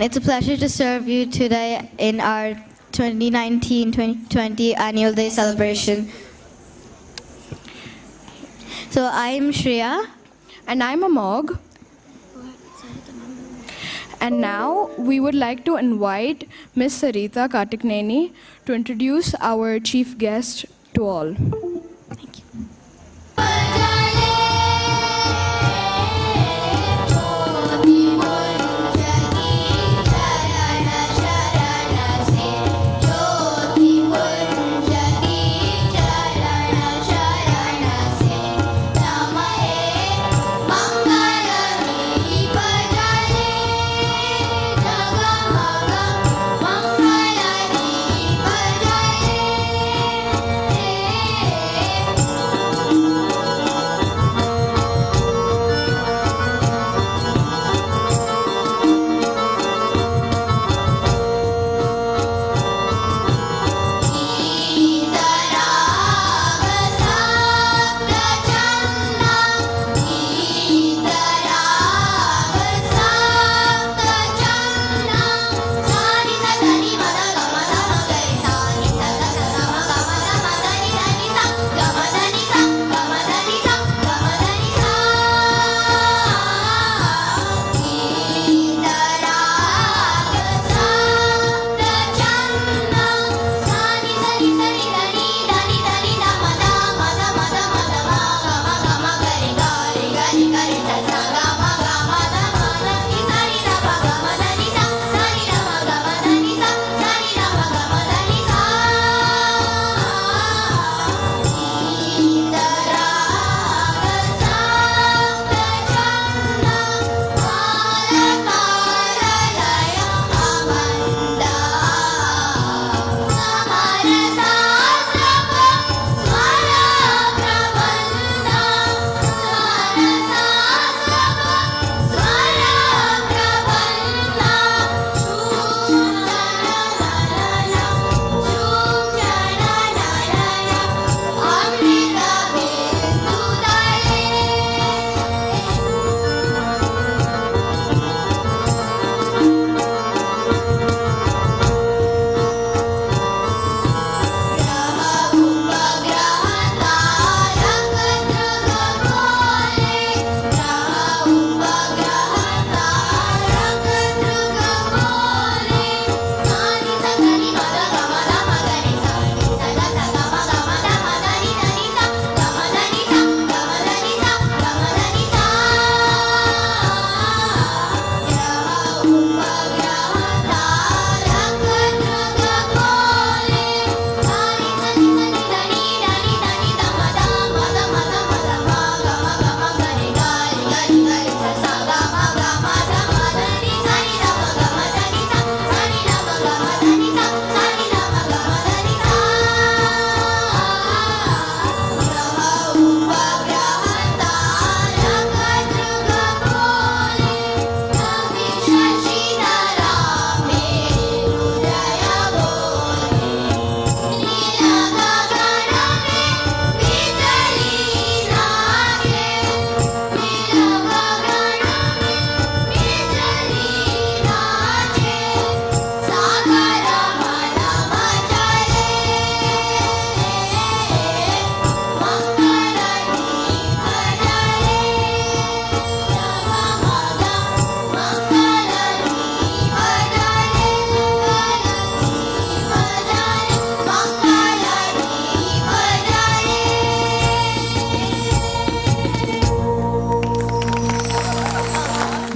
It's a pleasure to serve you today in our 2019-2020 Annual Day celebration. So I'm Shreya. And I'm Amog. And now we would like to invite Ms. Sarita Kartikneni to introduce our chief guest to all. Thank you.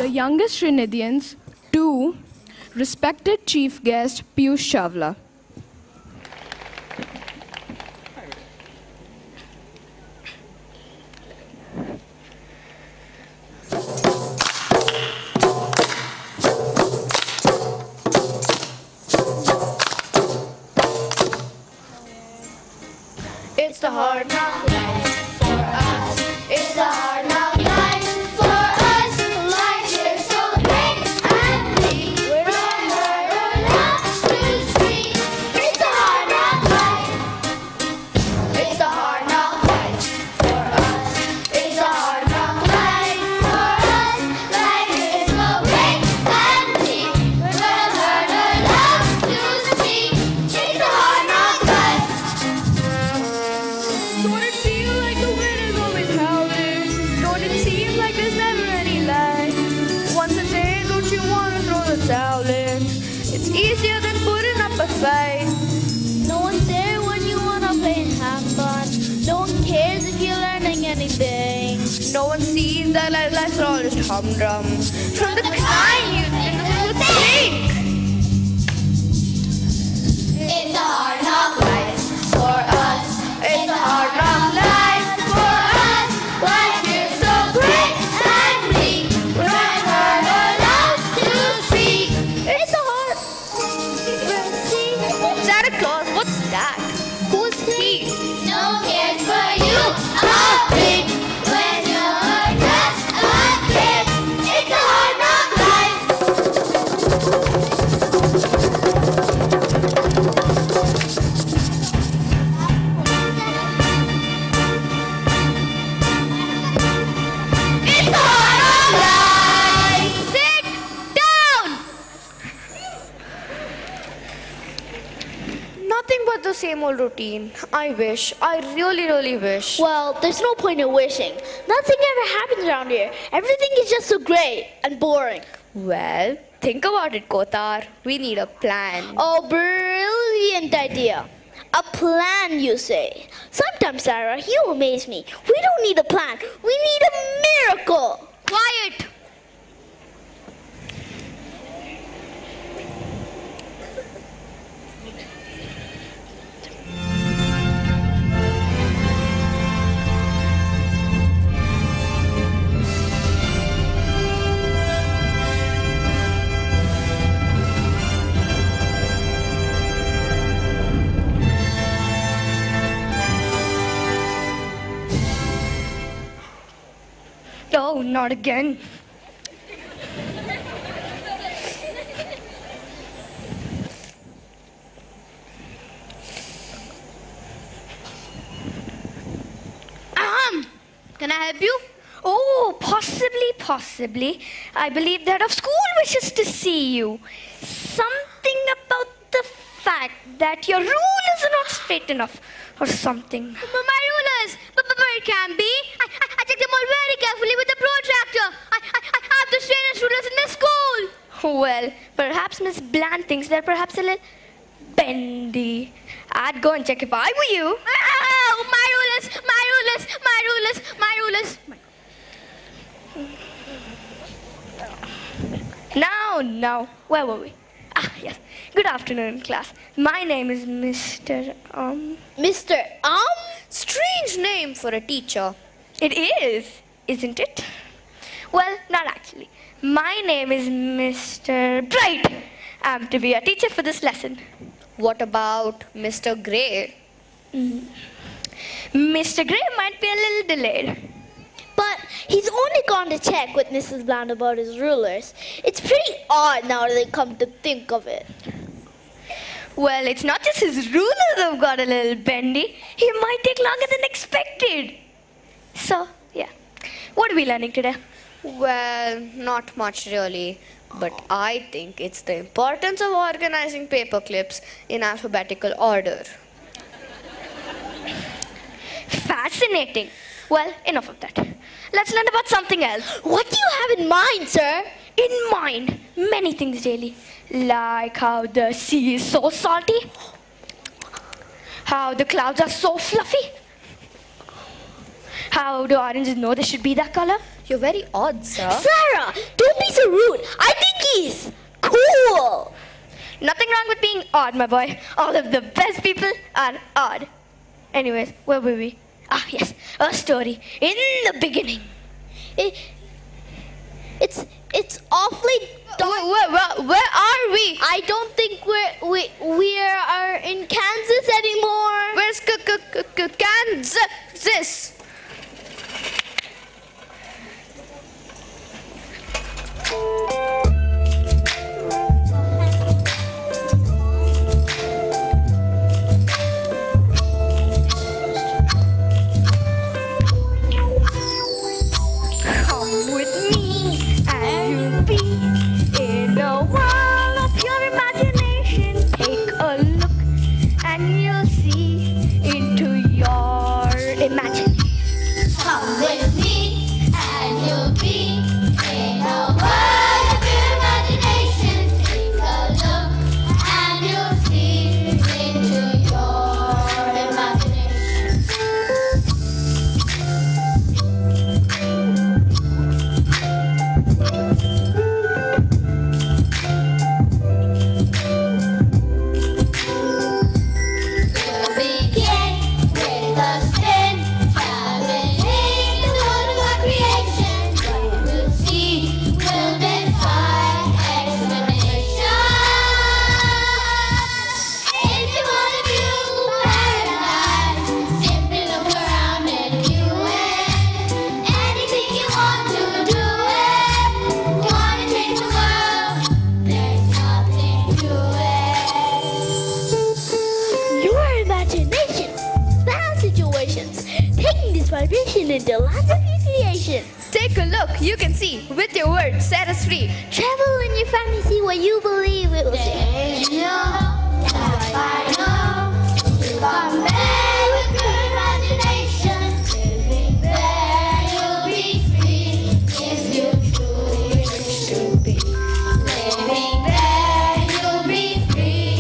Youngest Trinidadians to respected chief guest Piyush Chawla. It's the hard knock life for us. It's the hard knock life for us. Life is so big and bleak. From murder, love to street. It's the hard knock life. It's the hard knock life for us. It's the hard knock life for us. Life is so big and bleak. From Their lives are all just humdrum. From the kind you think. It's a hard knock life for us. It's a hard knock life for us. Life is so great and bleak. When we're allowed to speak. It's a hard. Santa Claus, what's that? Who's he? No kids for you. A big. When you're just a kid. It's a hard knock life. It's a hard knock life. Sit down. Nothing but the same old routine. I really wish. Well, there's no point in wishing. Nothing ever happens around here. Everything is just so gray and boring. Well, think about it, Kotar. We need a plan. Oh, brilliant idea. A plan, you say? Sometimes, Sarah, you amaze me. We don't need a plan. We need a miracle. Quiet! Oh, not again. Can I help you? Oh, possibly. I believe the head of school wishes to see you. Something about the fact that your rule is not straight enough or something. My rulers, but it can be. I checked them all very carefully with the protractor. I have the straightest rulers in the school. Well, perhaps Miss Bland thinks they're perhaps a little bendy. I'd go and check if I were you. Oh, my rulers. Now, where were we? Yes. Good afternoon, class. My name is Mr. Mr. Strange name for a teacher. It is, isn't it? Well, not actually. My name is Mr. Bright. I'm to be a teacher for this lesson. What about Mr. Gray? Mr. Gray might be a little delayed. But he's only gone to check with Mrs. Bland about his rulers. It's pretty odd now that they come to think of it. Well, it's not just his rulers who've got a little bendy. He might take longer than expected. So, yeah. What are we learning today? Well, not much really. But I think it's the importance of organizing paper clips in alphabetical order. Fascinating. Well, enough of that. Let's learn about something else. What do you have in mind, sir? In mind, many things daily. Like how the sea is so salty. How the clouds are so fluffy. How do oranges know they should be that color? You're very odd, sir. Sarah, don't be so rude. I think he's cool. Nothing wrong with being odd, my boy. All of the best people are odd. Anyways, where were we? Yes, a story. In the beginning. It's awfully dark. Where are we? I don't think we are in Kansas anymore. Where's Kansas? Come with me and you'll be in a world of pure imagination. Take a look and you'll see into your navigation into lands of your creation. Take a look, you can see. With your words, set us free. Travel in your fantasy what you believe it will see. Come there with your imagination. Living there, you'll be free. If you truly wish to be. Living there, you'll be free.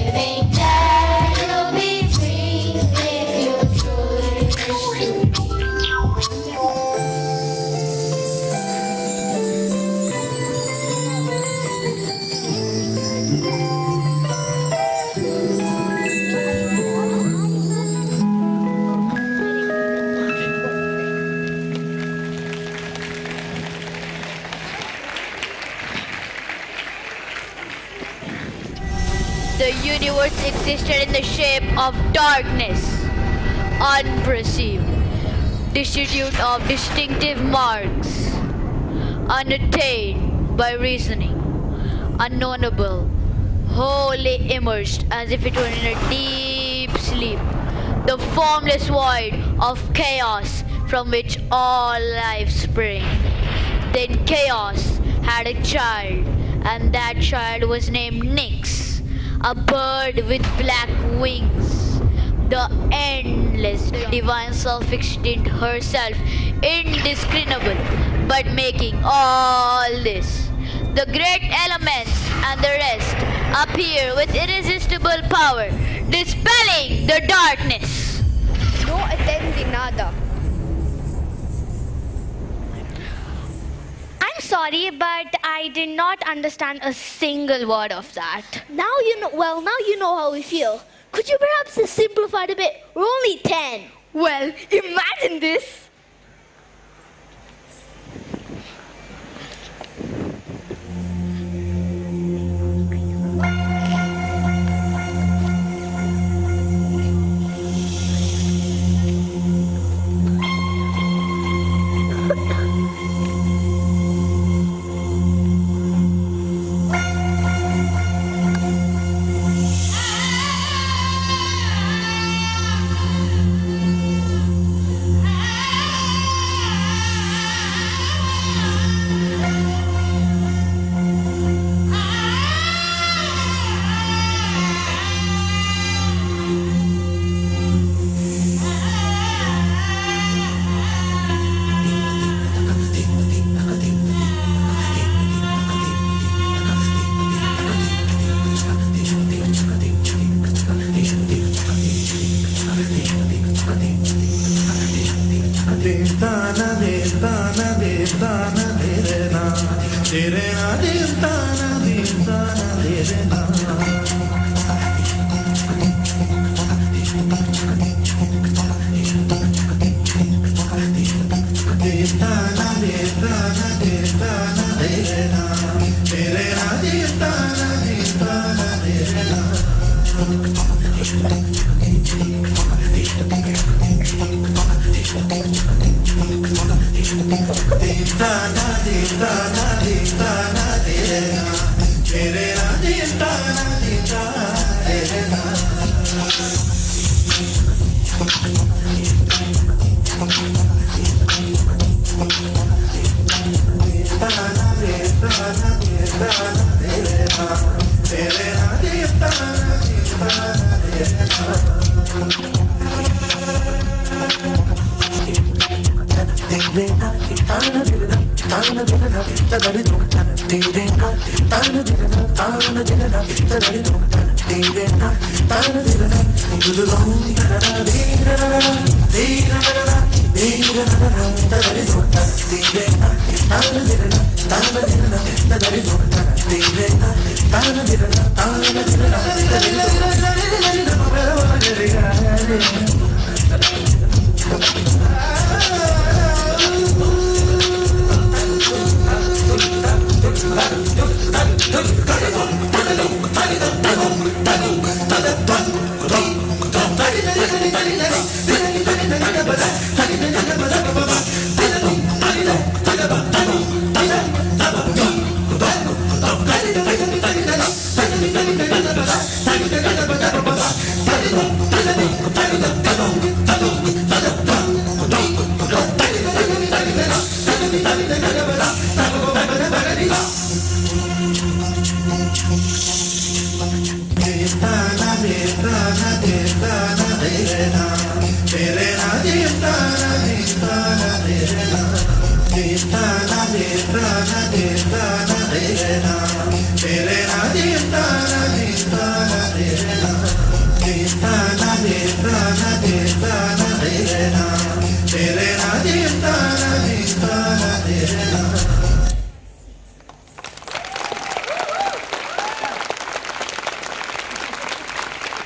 Living there, you'll be free. If you truly wish to be. The universe existed in the shape of darkness, unperceived, destitute of distinctive marks, unattained by reasoning, unknowable, wholly immersed as if it were in a deep sleep, the formless void of chaos from which all life sprang. Then chaos had a child, and that child was named Nyx, a bird with black wings. The endless divine self-extinct herself, indiscernible, but making all this. The great elements and the rest appear with irresistible power, dispelling the darkness. No attending nada. I'm sorry, but I did not understand a single word of that. Now you know. Well, now you know how we feel. Could you perhaps simplify it a bit? We're only 10. Well, imagine this.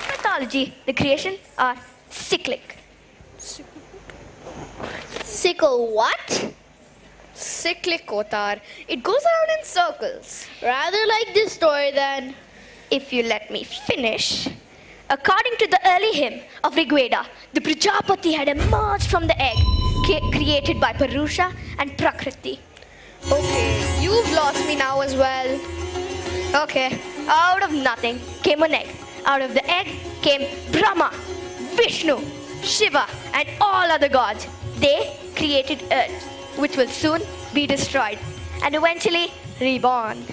Mythology, the creation, are cyclic. Sickle what? Cyclic, Kotar. It goes around in circles. Rather like this story then. If you let me finish. According to the early hymn of Rigveda, the Prajapati had emerged from the egg created by Purusha and Prakriti. Okay, you've lost me now as well. Okay, out of nothing came an egg. Out of the egg came Brahma, Vishnu, Shiva, and all other gods. They created earth, which will soon be destroyed and eventually reborn.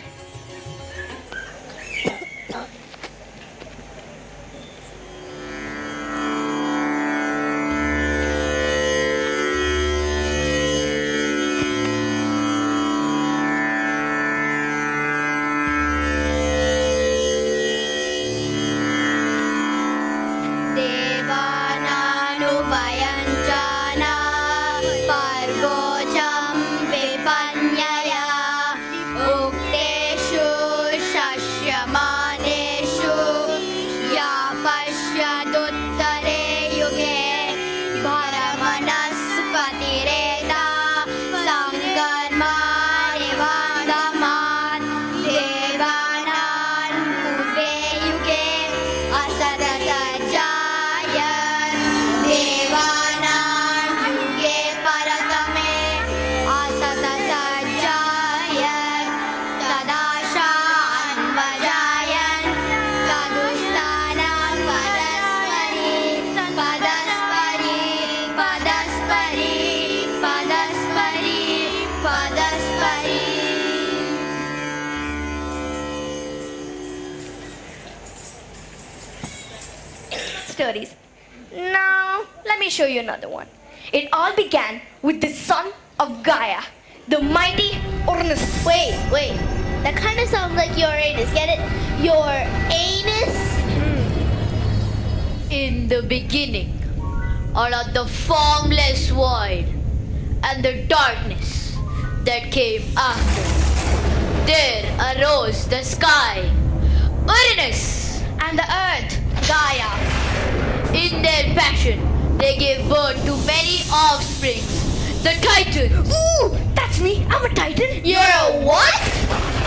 Stories. Now, let me show you another one. It all began with the son of Gaia, the mighty Uranus. Wait. That kind of sounds like your anus. Get it? Your anus? In the beginning, out of the formless void and the darkness that came after, there arose the sky, Uranus, And the earth, Gaia. In their passion, they gave birth to many offspring, the Titans. Ooh, that's me. I'm a titan. You're a what?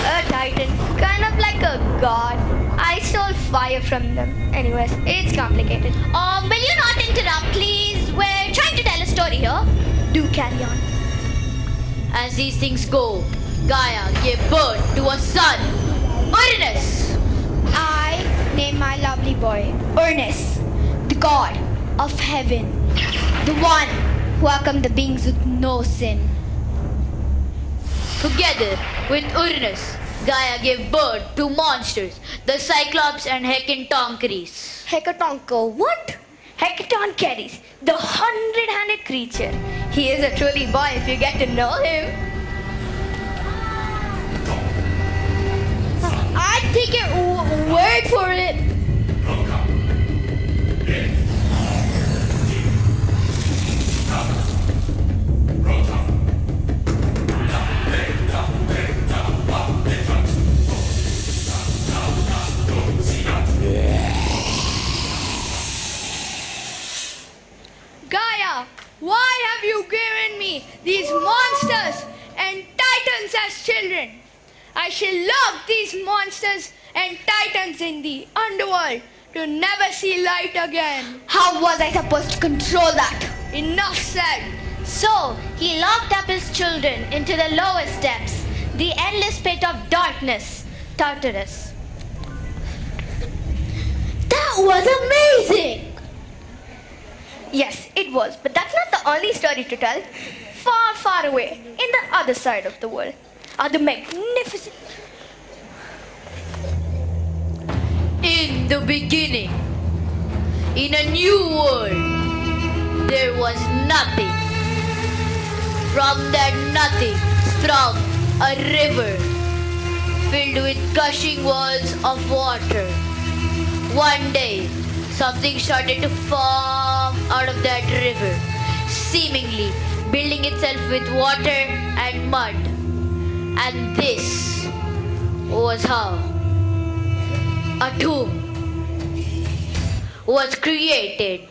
A titan. Kind of like a god. I stole fire from them. Anyways, it's complicated. Will you not interrupt, please? We're trying to tell a story here. Do carry on. As these things go, Gaia gave birth to a son, Uranus. I name my lovely boy Ernest, the god of heaven, the one who welcomed the beings with no sin. Together with Uranus, Gaia gave birth to monsters, the Cyclops and Hecatoncheires. Hecatonco, what? Hecatoncheires, the 100-handed creature. He is a truly boy if you get to know him. I take your word for it. Gaia, why have you given me these monsters and titans as children? I shall lock these monsters and titans in the underworld to never see light again. How was I supposed to control that? Enough said. So, he locked up his children into the lowest depths, the endless pit of darkness, Tartarus. That was amazing! Yes, it was, but that's not the only story to tell. Far, far away, in the other side of the world, are the magnificent... In the beginning, in a new world, there was nothing. From that nothing sprung a river filled with gushing walls of water. One day, something started to form out of that river, seemingly building itself with water and mud. And this was how a tomb was created.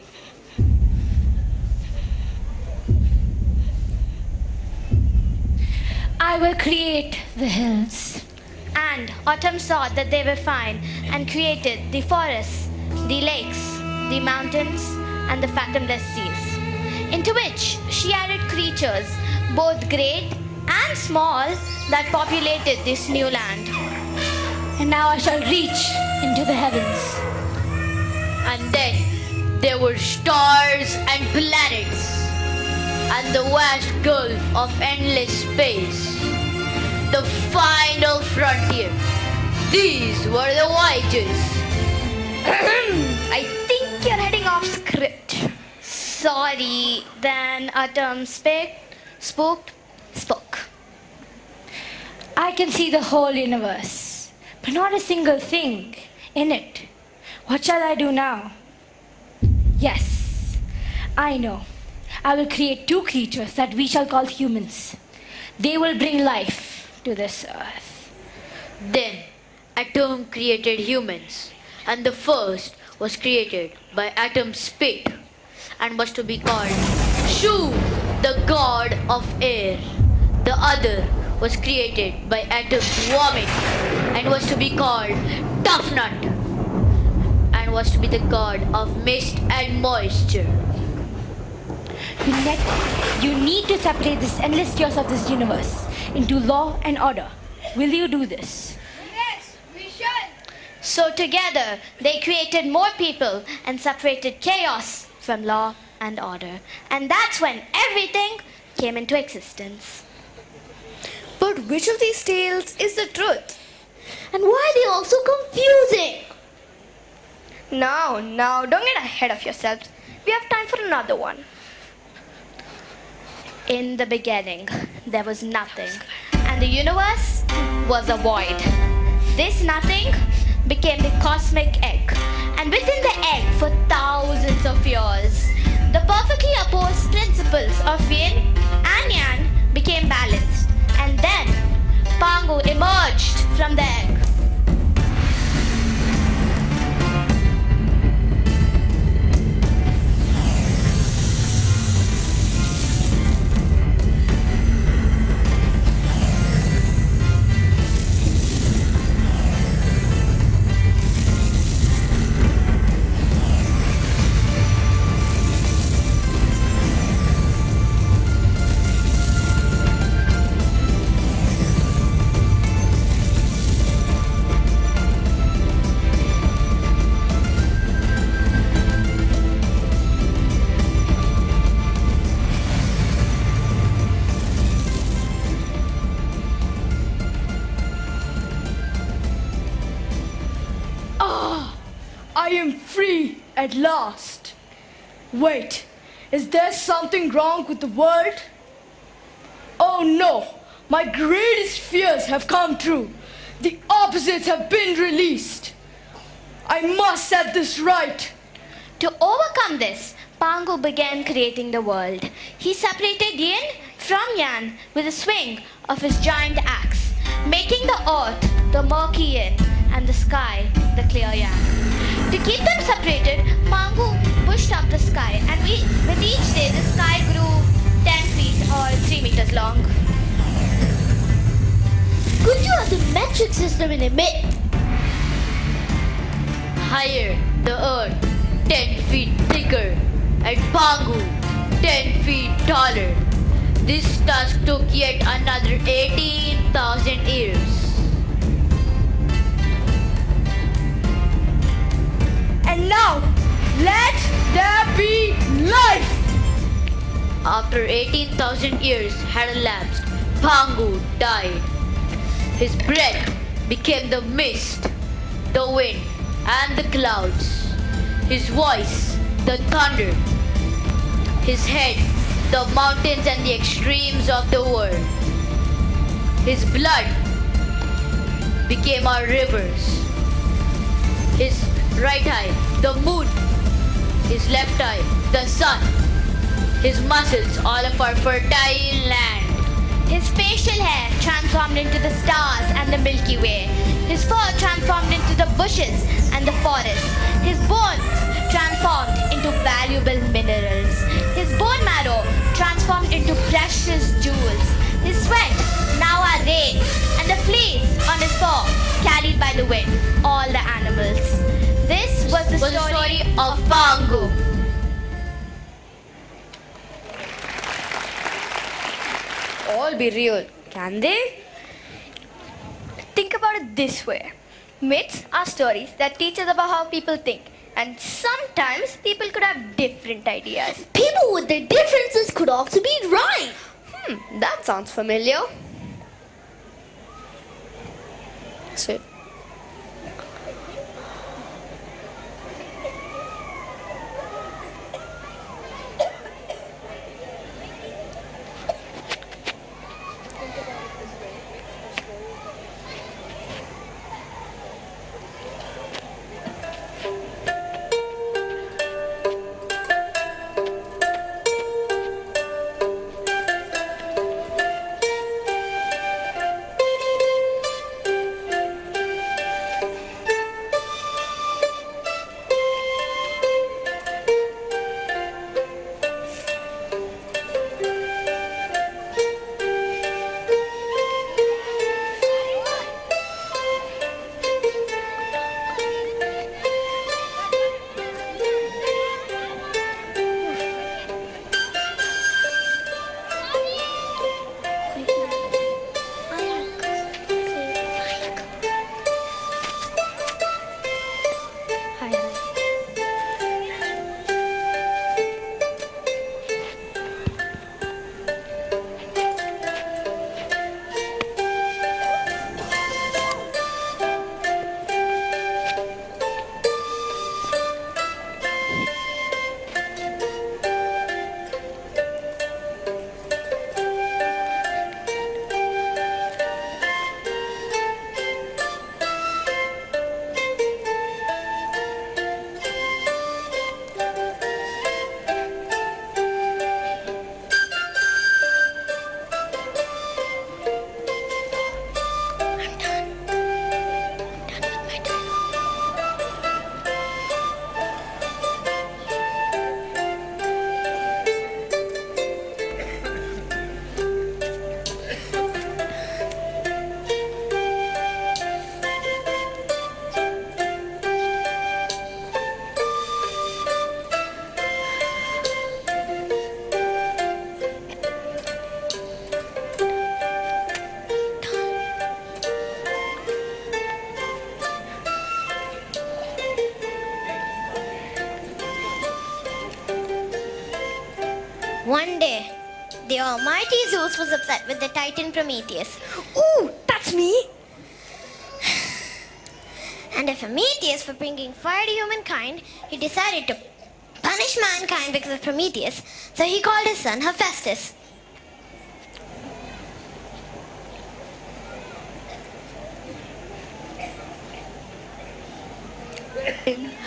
I will create the hills. And Autumn saw that they were fine and created the forests, the lakes, the mountains, and the fathomless seas, into which she added creatures, both great and small, that populated this new land. And now I shall reach into the heavens. And then there were stars and planets, and the vast gulf of endless space. The final frontier. These were the voyages. I think you're heading off script. Sorry, then Autumn spoke. I can see the whole universe, but not a single thing in it. What shall I do now? Yes, I know. I will create two creatures that we shall call humans. They will bring life to this earth. Then Atom created humans, and the first was created by Atom's spit and was to be called Shu, the god of air. The other was created by Atom's vomit and was to be called Tough Nut and was to be the god of mist and moisture. You need to separate this endless chaos of this universe into law and order. Will you do this? Yes, we should. So together they created more people and separated chaos from law and order. And that's when everything came into existence. But which of these tales is the truth? And why are they all so confusing? Now, don't get ahead of yourselves. We have time for another one. In the beginning, there was nothing, and the universe was a void. This nothing became the cosmic egg, and within the egg for thousands of years, the perfectly opposed principles of yin and yang became balanced, and then Pangu emerged from the egg. I am free at last. Wait, is there something wrong with the world? Oh no, my greatest fears have come true. The opposites have been released. I must set this right. To overcome this, Pangu began creating the world. He separated yin from yang with a swing of his giant axe, making the earth the murky yin and the sky the clear yang. To keep them separated, Pangu pushed up the sky, and with each day the sky grew 10 feet or 3 meters long. Could you have the metric system in a myth? Higher the earth, 10 feet thicker, and Pangu, 10 feet taller. This task took yet another 18,000 years. And now, let there be life! After 18,000 years had elapsed, Pangu died. His breath became the mist, the wind, and the clouds. His voice, the thunder. His head, the mountains and the extremes of the world. His blood became our rivers. His right eye, the moon. His left eye, the sun. His muscles, all of our fertile land. His facial hair transformed into the stars and the Milky Way. His fur transformed into the bushes and the forests. His bones transformed into valuable minerals. His bone marrow transformed into precious jewels. His sweat, now our rain, and the fleas on his fur carried by the wind, all the animals. This was the story of Pangu. All be real, can they? Think about it this way. Myths are stories that teach us about how people think. And sometimes people could have different ideas. People with their differences could also be right. That sounds familiar. So, One day, the almighty Zeus was upset with the titan Prometheus. Ooh, that's me. And if Prometheus for bringing fire to humankind, he decided to punish mankind because of Prometheus, so he called his son Hephaestus.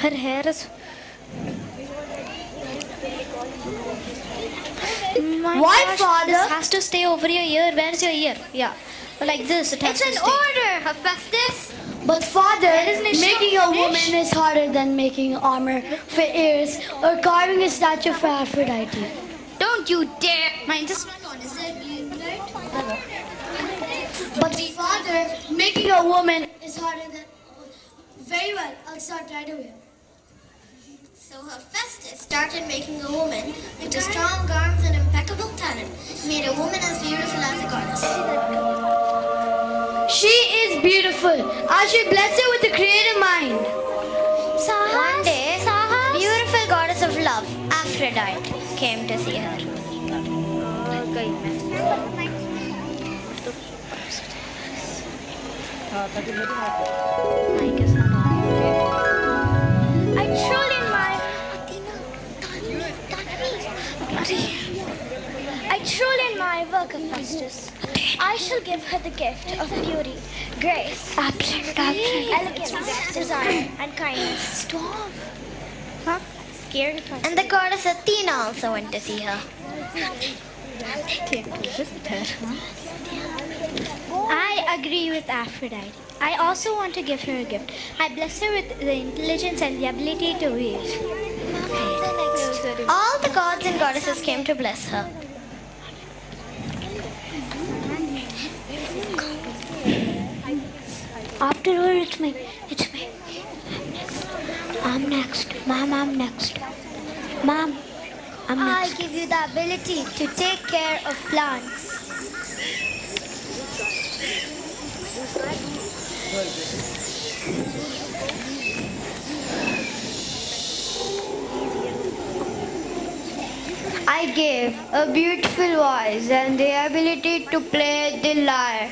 Her hair is... Why, Father? This has to stay over your ear. Where's your ear? Yeah. Like this, it has It's to an stay. order, Hephaestus. But father, isn't it making a sharp woman fish? is harder than making armor for ears or carving a statue for Aphrodite. Don't you dare. Mine just went on. Is it you, right? But father, making a woman is harder than... Very well, I'll start right away. So Hephaestus started making a woman with strong arms and impeccable talent. He made a woman as beautiful as a goddess. She is beautiful. I should bless her with a creative mind. One day, the beautiful goddess of love, Aphrodite, came to see her. Mic is not on. shall give her the gift of beauty, grace, elegance, desire, and kindness. Stop. Huh? Scary. And the goddess Athena also went to see her. I agree with Aphrodite. I also want to give her a gift. I bless her with the intelligence and the ability to weave. All the gods and goddesses came to bless her. After her, it's me. I'm next. Mom, I'm next. Mom, I'm I next. give you the ability to take care of plants. I give a beautiful voice and the ability to play the lyre.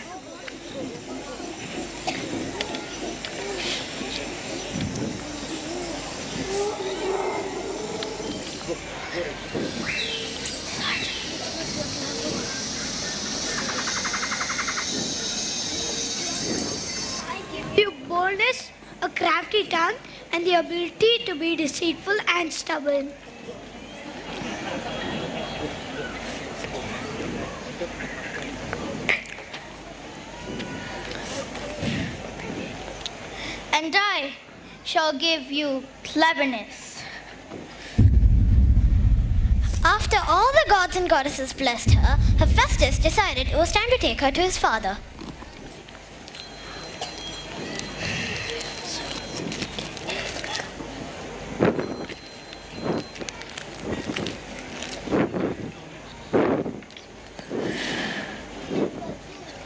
You boldness, a crafty tongue, and the ability to be deceitful and stubborn. And I shall give you cleverness. After all the gods and goddesses blessed her, Hephaestus decided it was time to take her to his father.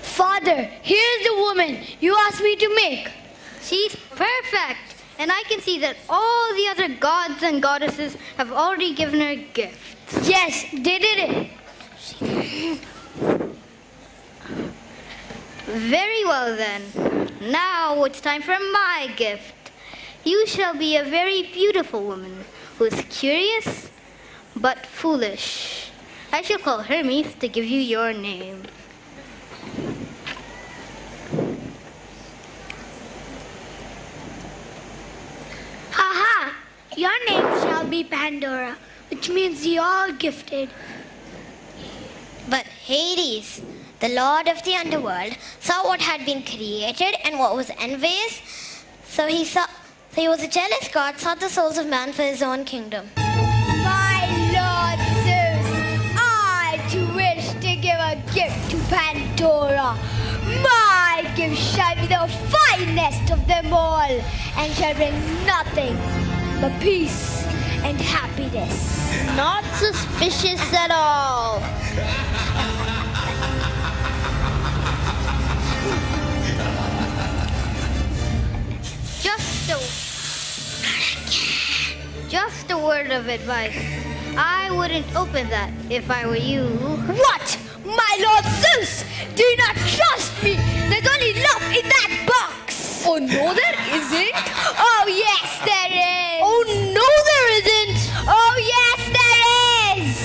Father, here's the woman you asked me to make. She's perfect. And I can see that all the other gods and goddesses have already given her gifts. Yes, they did it. Very well then. Now it's time for my gift. You shall be a very beautiful woman who is curious but foolish. I shall call Hermes to give you your name. Haha! Your name shall be Pandora, which means you're gifted. But Hades, the lord of the underworld, saw what had been created and what was envious. So he was a jealous god, sought the souls of man for his own kingdom. My Lord Zeus, I too wish to give a gift to Pandora. My gift shall be the finest of them all, and shall bring nothing but peace and happiness. Not suspicious at all. Just a word of advice. I wouldn't open that if I were you. What? My Lord Zeus, do you not trust me? There's only love in that box. Oh no, there isn't. Oh yes, there is. Oh no, there isn't. Oh yes, there is.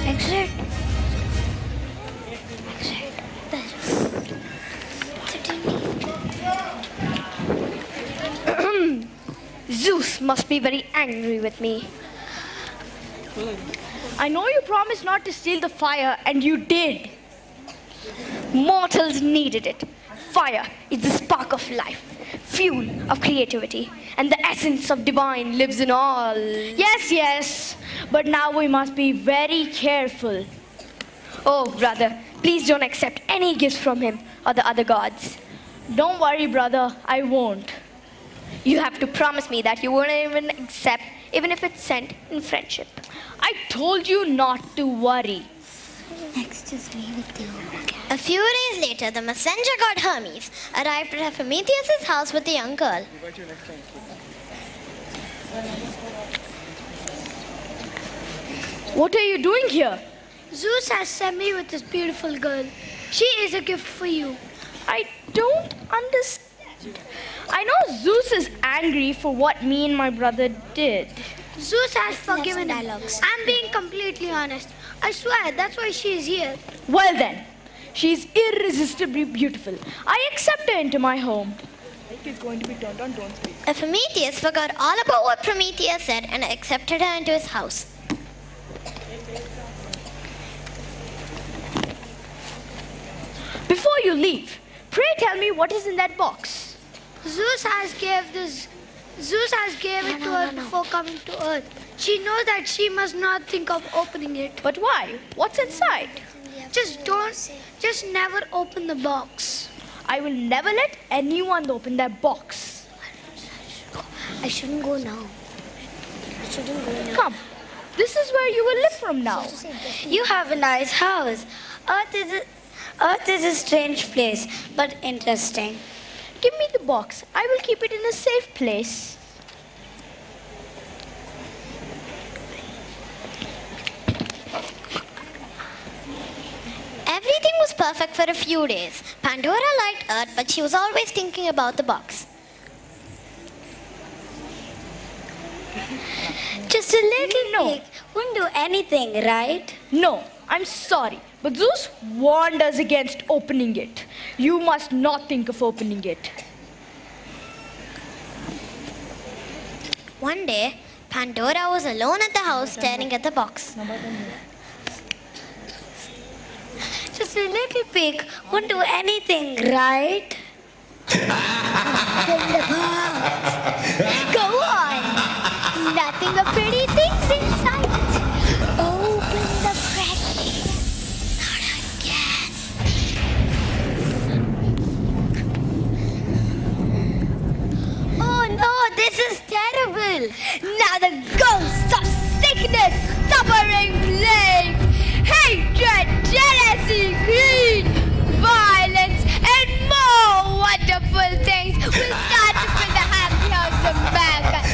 Exit. Zeus must be very angry with me. I know you promised not to steal the fire, and you did. Mortals needed it. Fire is the spark of life, fuel of creativity, and the essence of divine lives in all. Yes, yes. But now we must be very careful. Oh, brother, please don't accept any gifts from him or the other gods. Don't worry, brother. I won't. You have to promise me that you won't even accept, even if it's sent in friendship. I told you not to worry. A few days later, the messenger god Hermes arrived at Prometheus' house with the young girl. What are you doing here? Zeus has sent me with this beautiful girl. She is a gift for you. I don't understand. I know Zeus is angry for what me and my brother did. Zeus has forgiven him. I'm being completely honest. I swear, that's why she is here. Well then, she's irresistibly beautiful. I accept her into my home. Prometheus forgot all about what Prometheus said and accepted her into his house. Before you leave, pray tell me what is in that box. Zeus has gave it to her before coming to Earth. She knows that she must not think of opening it. But why? What's inside? Just never open the box. I will never let anyone open that box. I shouldn't go now. Come, this is where you will live from now. You have a nice house. Earth is a strange place, but interesting. Give me the box. I will keep it in a safe place. Everything was perfect for a few days. Pandora liked Earth, but she was always thinking about the box. Just a little pig wouldn't do anything, right? No, I'm sorry, but Zeus warned us against opening it. You must not think of opening it. One day, Pandora was alone at the house staring at the box. Just a little pig wouldn't do anything, right? Open the box. Go on. Nothing but pretty things inside. Open the presents. Not again. Oh no, this is terrible! Now the ghosts of sickness, suffering, plague, hatred, jealousy, greed, violence, and more wonderful things will start to fill the happy house of mankind.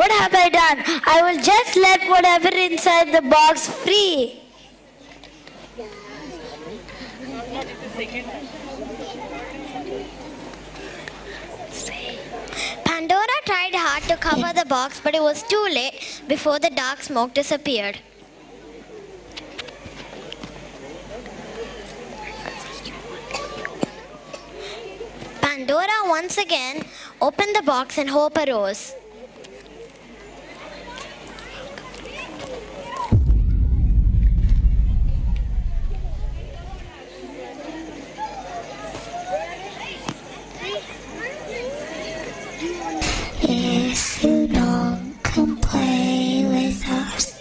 What have I done? I will just let whatever inside the box free. Pandora tried hard to cover the box, but it was too late before the dark smoke disappeared. Pandora once again opened the box and hope arose. If you don't come play with us.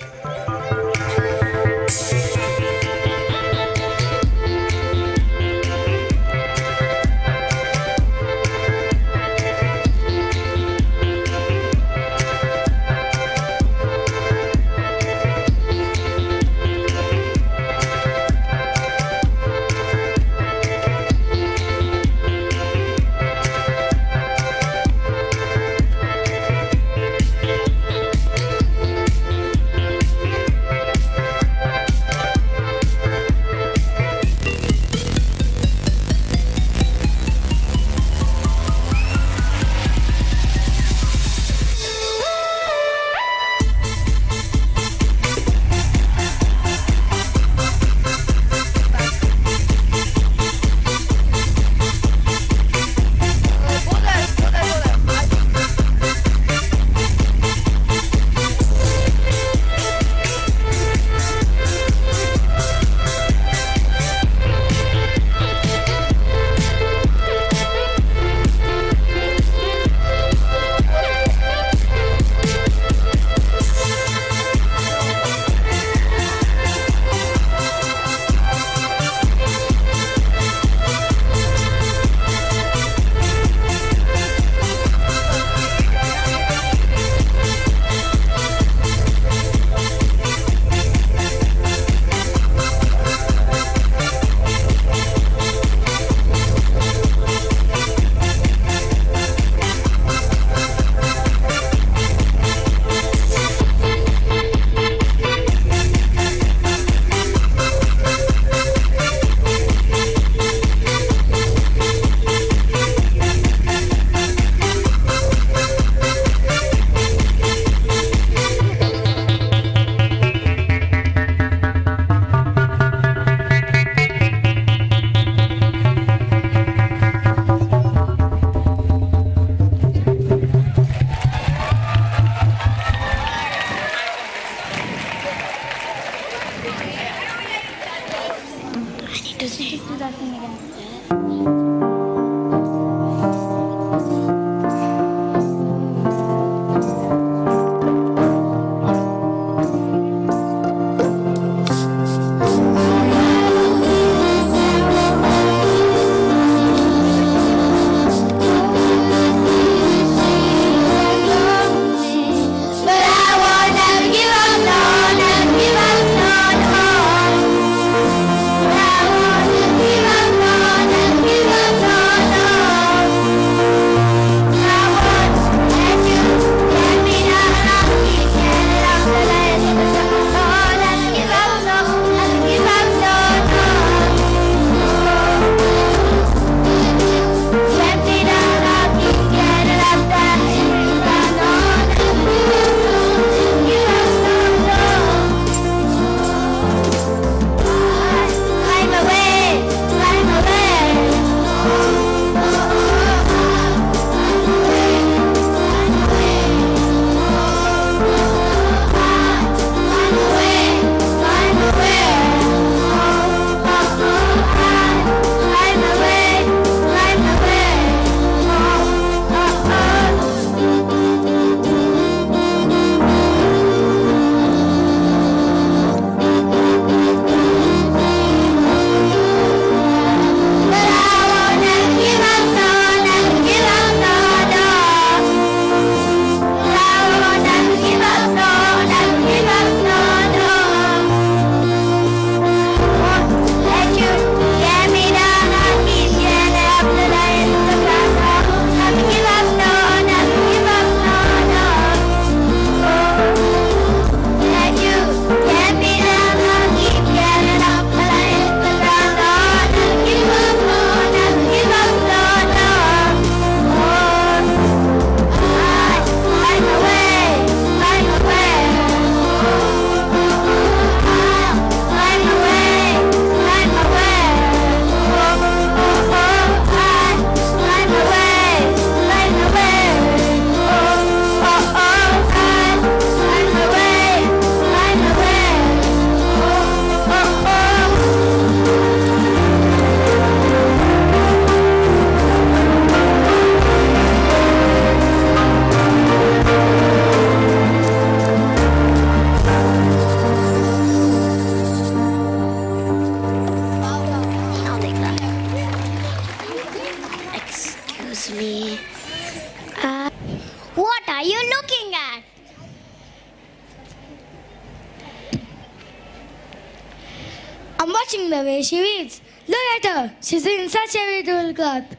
I'm watching the way she weaves. Look at her. She's in such a beautiful cloth.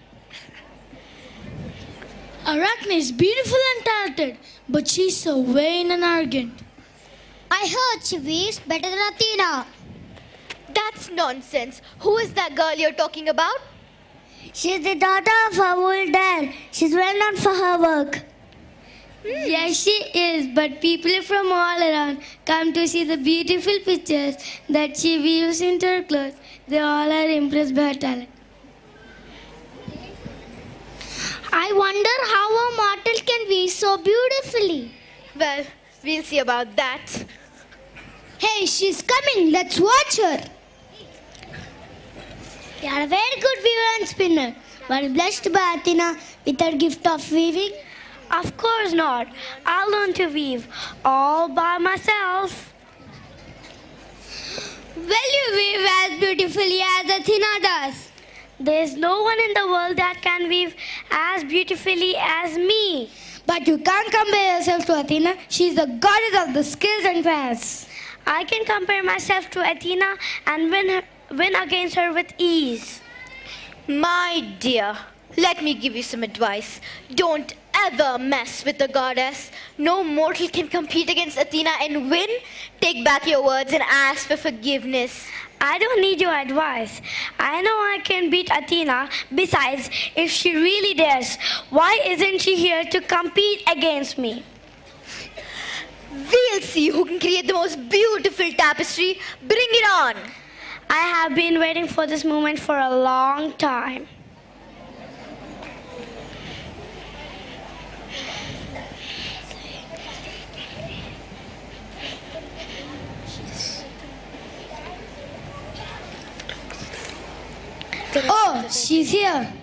Arachne is beautiful and talented, but she's so vain and arrogant. I heard she weaves better than Athena. That's nonsense. Who is that girl you're talking about? She's the daughter of a old dad. She's well known for her work. Yes, she is, but people from all around come to see the beautiful pictures that she weaves into her clothes. They all are impressed by her talent. I wonder how a mortal can weave so beautifully. Well, we'll see about that. Hey, she's coming. Let's watch her. You are a very good weaver and spinner. Were you blessed by Athena with her gift of weaving? Of course not. I learned to weave all by myself. Well, you weave as beautifully as Athena does. There's no one in the world that can weave as beautifully as me. But you can't compare yourself to Athena. She's the goddess of the skills and fans. I can compare myself to Athena and win against her with ease. My dear, let me give you some advice. Don't ever mess with the goddess. No mortal can compete against Athena and win. Take back your words and ask for forgiveness. I don't need your advice. I know I can beat Athena. Besides, if she really dares, why isn't she here to compete against me? We'll see who can create the most beautiful tapestry. Bring it on. I have been waiting for this moment for a long time. Oh, she's here.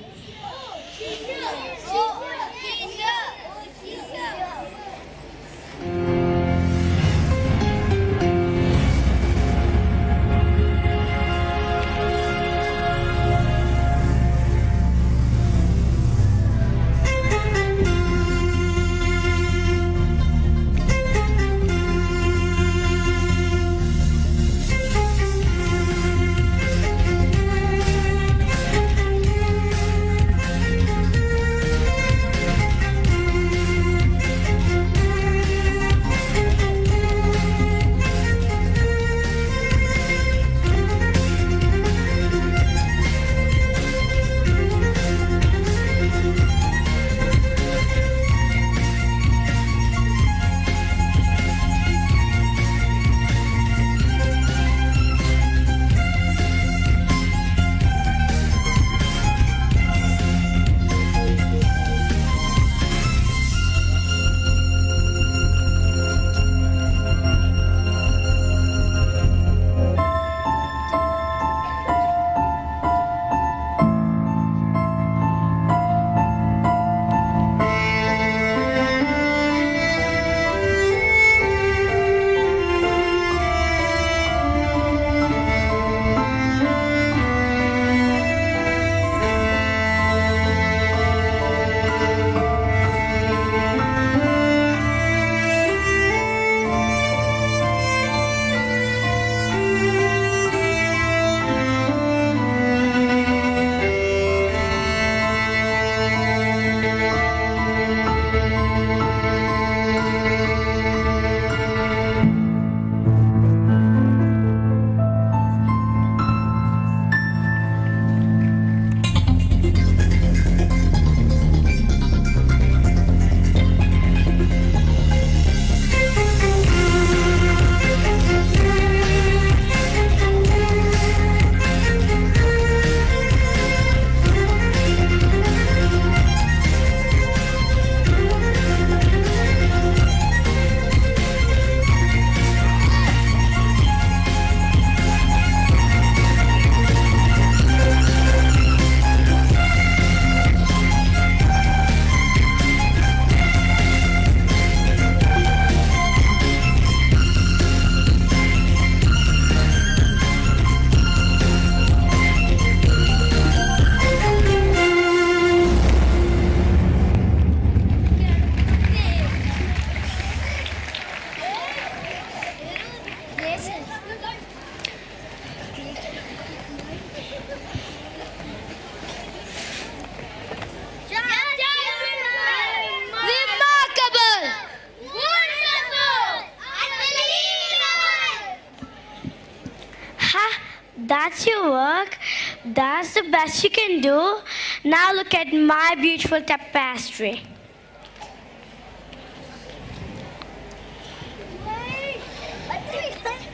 That's your work. That's the best you can do. Now look at my beautiful tapestry.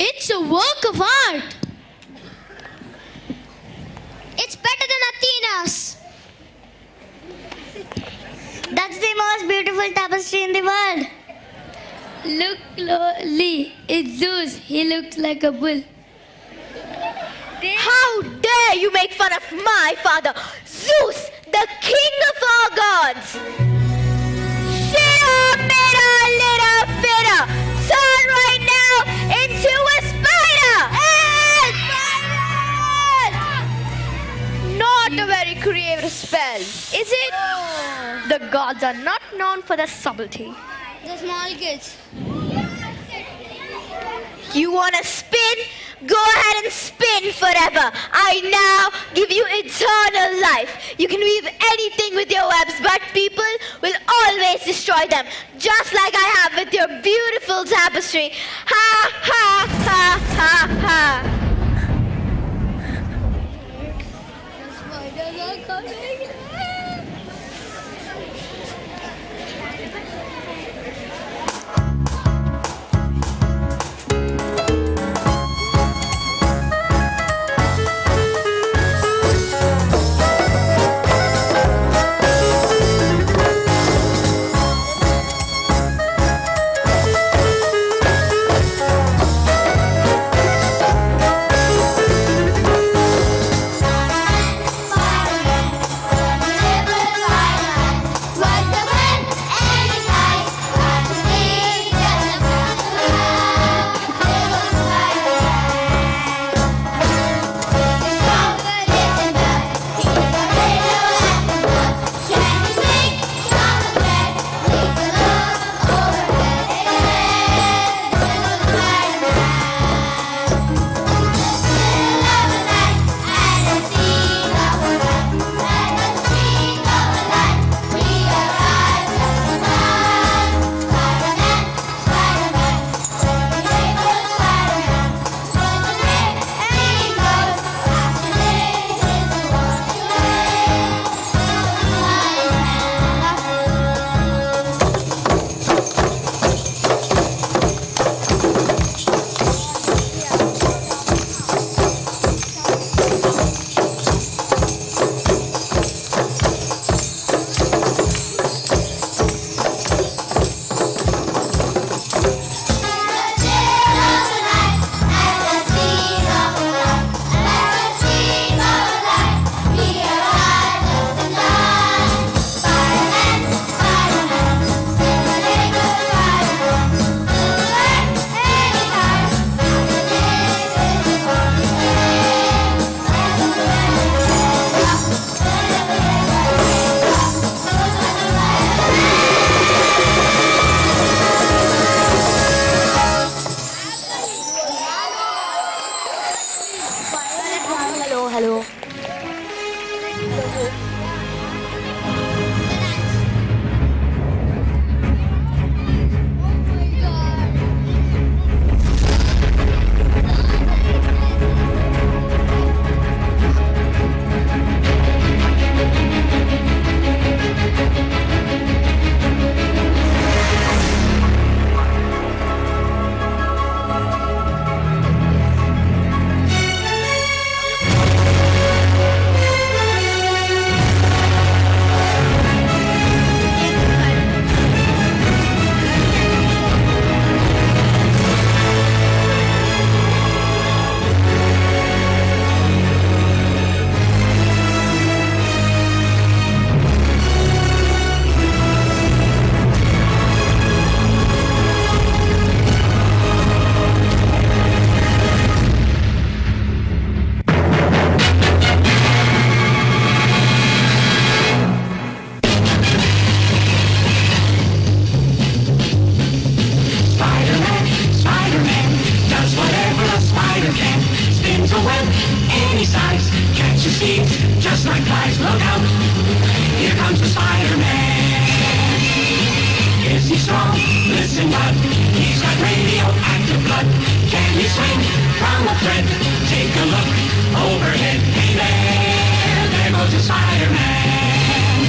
It's a work of art. It's better than Athena's. That's the most beautiful tapestry in the world. Look closely. It's Zeus. He looks like a bull. How dare you make fun of my father, Zeus, the king of all gods! Shitter, mitter, litter, fitter, turn right now into a spider! Not a very creative spell, is it? The gods are not known for their subtlety. The small kids. You wanna spin? Go ahead and spin forever. I now give you eternal life. You can weave anything with your webs, but people will always destroy them, just like I have with your beautiful tapestry. Ha, ha, ha, ha, ha. just like flies, look out. Here comes the Spider-Man. Is he strong? Listen, bud. He's got radioactive blood. Can he swing from a thread? Take a look. Spider-Man.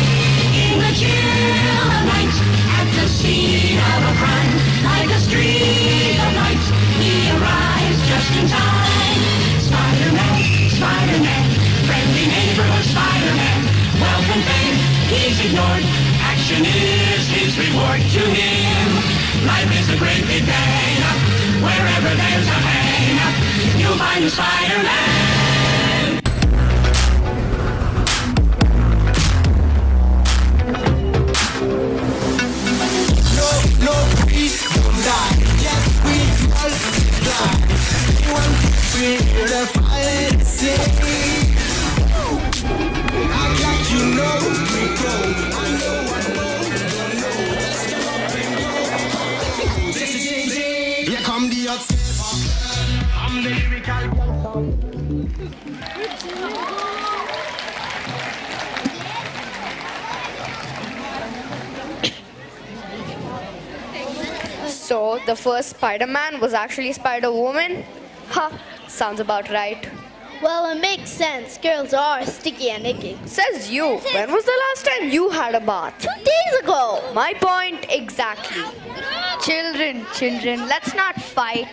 In the chill of night, at the scene of a crime, like a streak of light, he arrives just in time. Spider-Man, Spider-Man, friendly neighborhood Spider-Man. Wealth and fame, he's ignored. Action is his reward to him. Life is a great big day. Wherever there's a hang, you'll find a Spider-Man. No, we don't die. Yes, we multiply. One, two, three, the fire to see. I got you know we grow. I know. Here come the hot stepper. I'm the lyrical. So, the first Spider-Man was actually Spider-Woman? Huh, sounds about right. Well, it makes sense. Girls are sticky and icky. Says you. When was the last time you had a bath? 2 days ago. My point exactly. Children, let's not fight.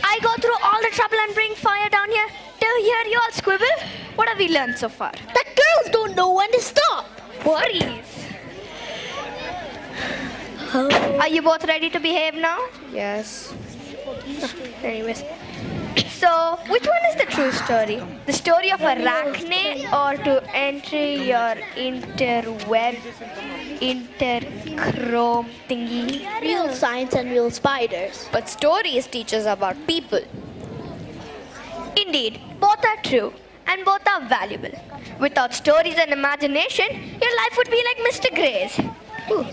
I go through all the trouble and bring fire down here to hear you all squibble. What have we learned so far? That girls don't know when to stop. Worries. Are you both ready to behave now? Yes. Anyways. So, which one is the true story? The story of Arachne or to enter your interchrome thingy? Real science and real spiders. But stories teach us about people. Indeed, both are true and both are valuable. Without stories and imagination, your life would be like Mr. Gray's. Ooh.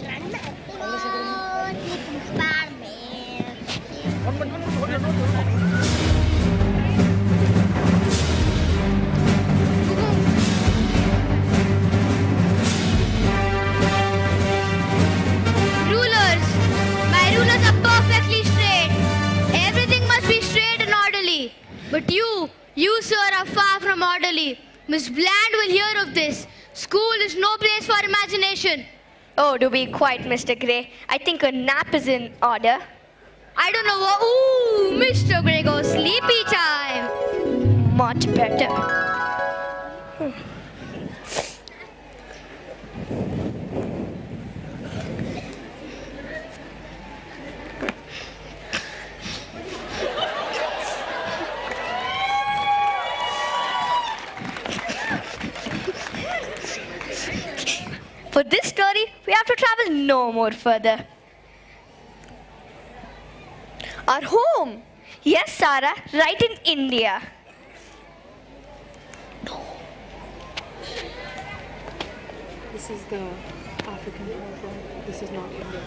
Rulers are perfectly straight. Everything must be straight and orderly. But you sir, are far from orderly. Miss Bland will hear of this. School is no place for imagination. Oh, to be quite, Mr. Gray, I think a nap is in order. I don't know what. Ooh, Mr. Gray goes sleepy time. Much better. For this story, we have to travel no more further. Our home? Yes, Sarah, right in India. This is the African program. This is not India.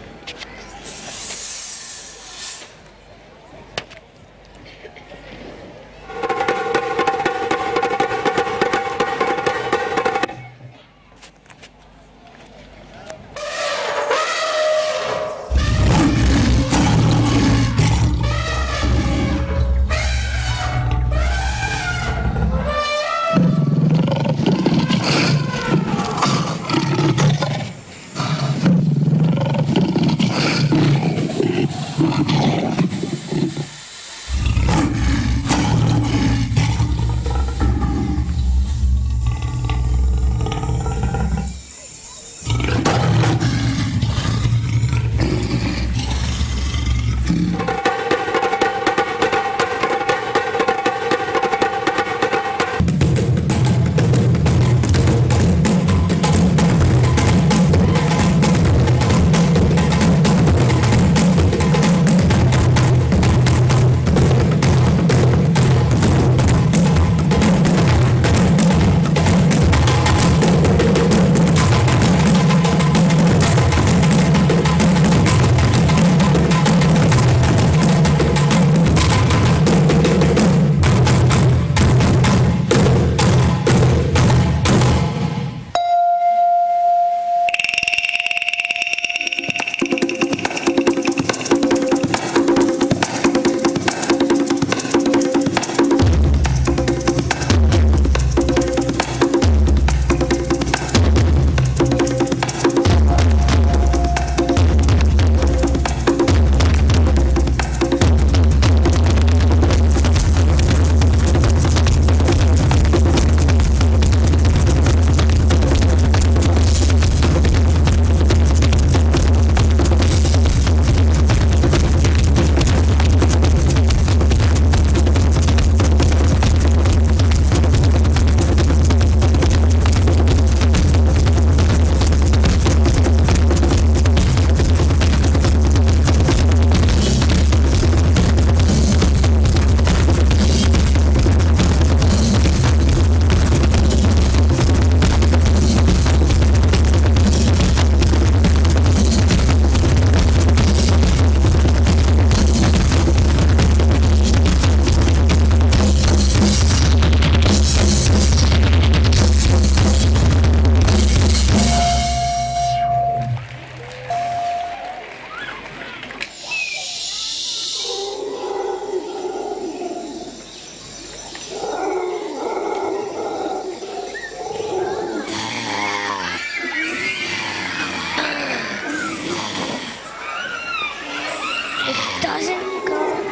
Doesn't count.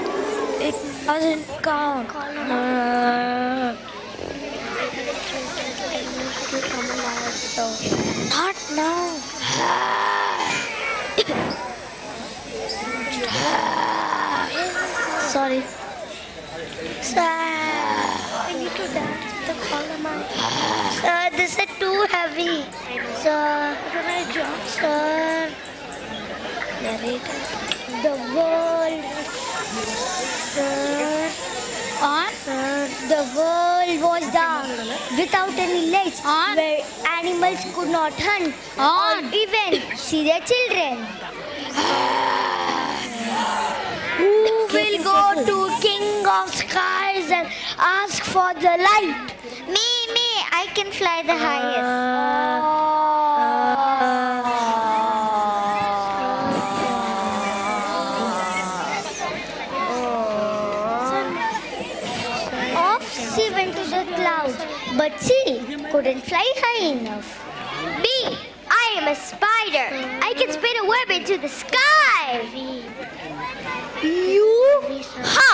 It doesn't count. Not now. Sorry. Sir, I need to dance the column. Sir, this is too heavy. Sir, can I jump? Sir, the world. Sir, the world was dark without any lights, where animals could not hunt or even see their children. Who will go to King of Skies and ask for the light? Me, I can fly the highest. Off she went to the clouds, but she couldn't fly high enough. Me, I am a spider. I can spin a web into the sky. You? Ha!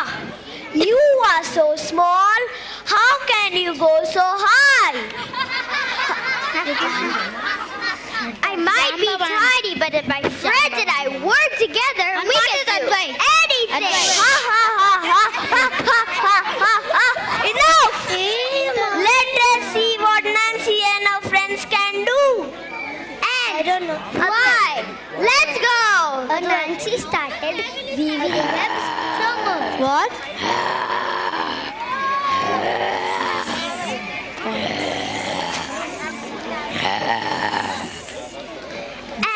You are so small. How can you go so high? I might be tiny, but if my friends and I work together, we can do anything. Ha ha ha ha ha ha ha ha. Enough! Let us see what Nancy and her friends can do. And I don't know. Why? Let's go! Nancy started weaving webs from earth. What?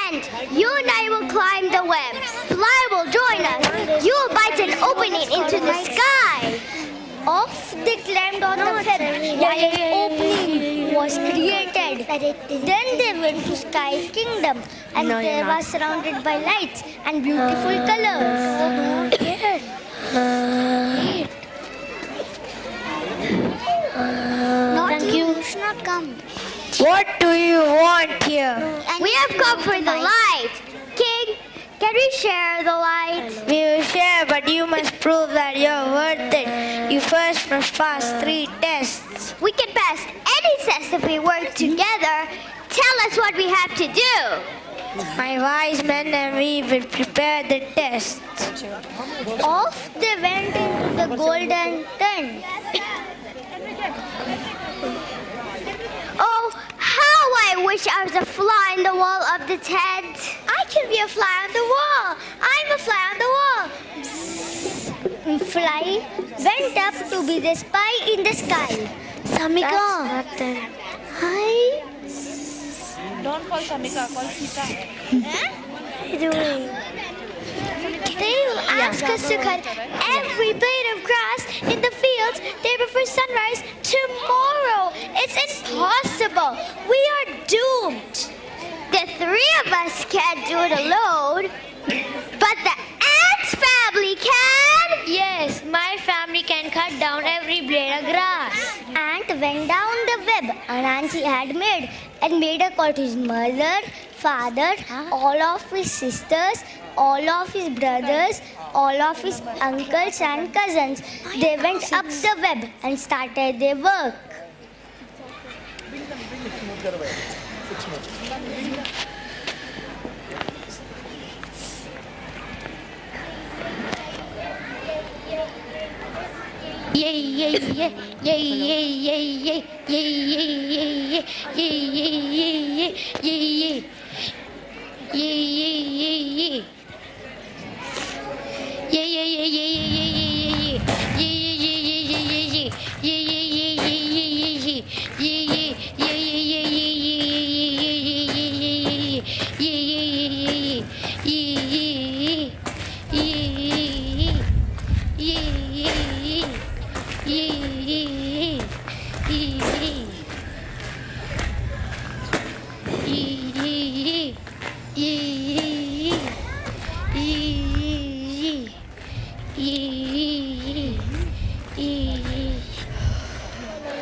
And you and I will climb the web. Fly will join us. You will bite an opening into the sky. Off they climbed on the web while an opening was created. Then they went to Sky Kingdom and they were surrounded by lights and beautiful colors. Thank you. Should not come. What do you want here? We have come for the light. King, can we share the light? We will share, but you must prove that you're worth it. You first must pass 3 tests. We can pass any test if we work together. Tell us what we have to do. My wise men and we will prepare the test. Off they went into the golden tent. Oh, how I wish I was a fly on the wall of the tent. I can be a fly on the wall. I'm a fly on the wall. Fly went up to be the spy in the sky. Samika. Hi. Don't call Samika, call Sita. What are you doing? They will ask us to cut every blade of grass in the fields day before sunrise tomorrow. It's impossible. We are doomed. The 3 of us can't do it alone, but the ant family can. Yes, my family can cut down every blade of grass. Ant went down the web Nancy had made and made a call to his mother, father, all of his sisters, all of his brothers, all of his uncles and cousins. They went up the web and started their work. Yay, yay, yay, yay, yay, yay, yay, yay, yay, yay, yay, yay, yay, yay, yay, yay,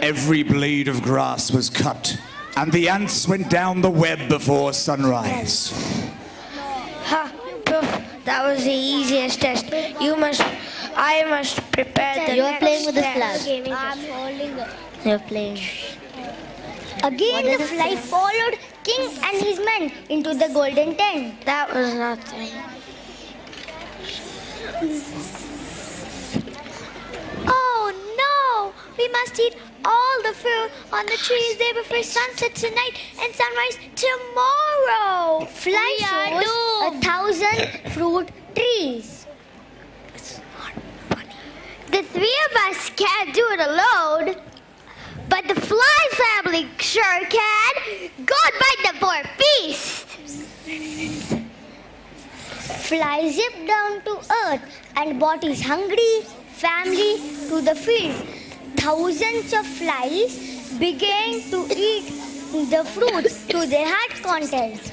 Every blade of grass was cut, and the ants went down the web before sunrise. Ha! Poof! The That was the easiest test. I must prepare the You are next playing with the test. flag. I'm holding it. You're playing. Again the fly followed king and his men into the golden tent. That was nothing. Oh no! We must eat all the fruit on the trees day before sunset tonight and sunrise tomorrow. Fly We are shows doomed. 1,000 fruit trees. The three of us can't do it alone, but the fly family sure can. Go invite them for a feast. Fly zipped down to earth and brought his hungry family to the field. Thousands of flies began to eat the fruits to their heart content.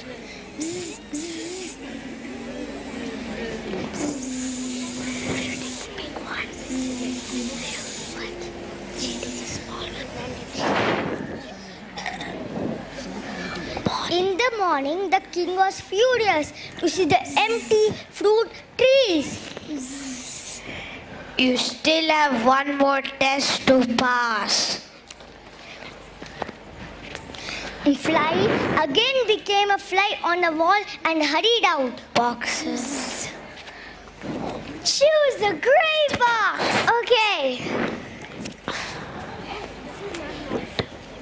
In the morning, the king was furious to see the empty fruit trees. You still have one more test to pass. Fly again became a fly on the wall and hurried out. Boxes. Choose the gray box. Okay.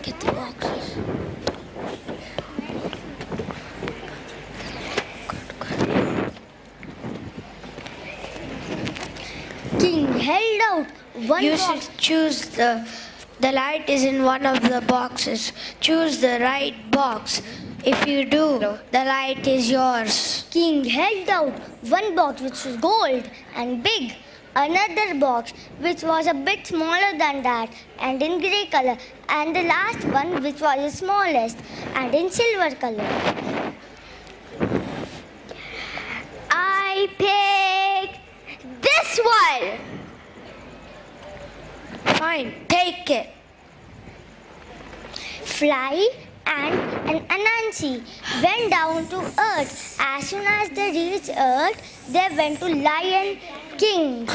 Get the boxes. King held out one You box. should choose the light is in one of the boxes. Choose the right box. If you do, the light is yours. King held out one box which was gold and big, another box which was a bit smaller than that and in grey color, and the last one which was the smallest and in silver color. I pick this one. Fine, take it. Fly and an Anansi went down to earth. As soon as they reached earth, they went to Lion King.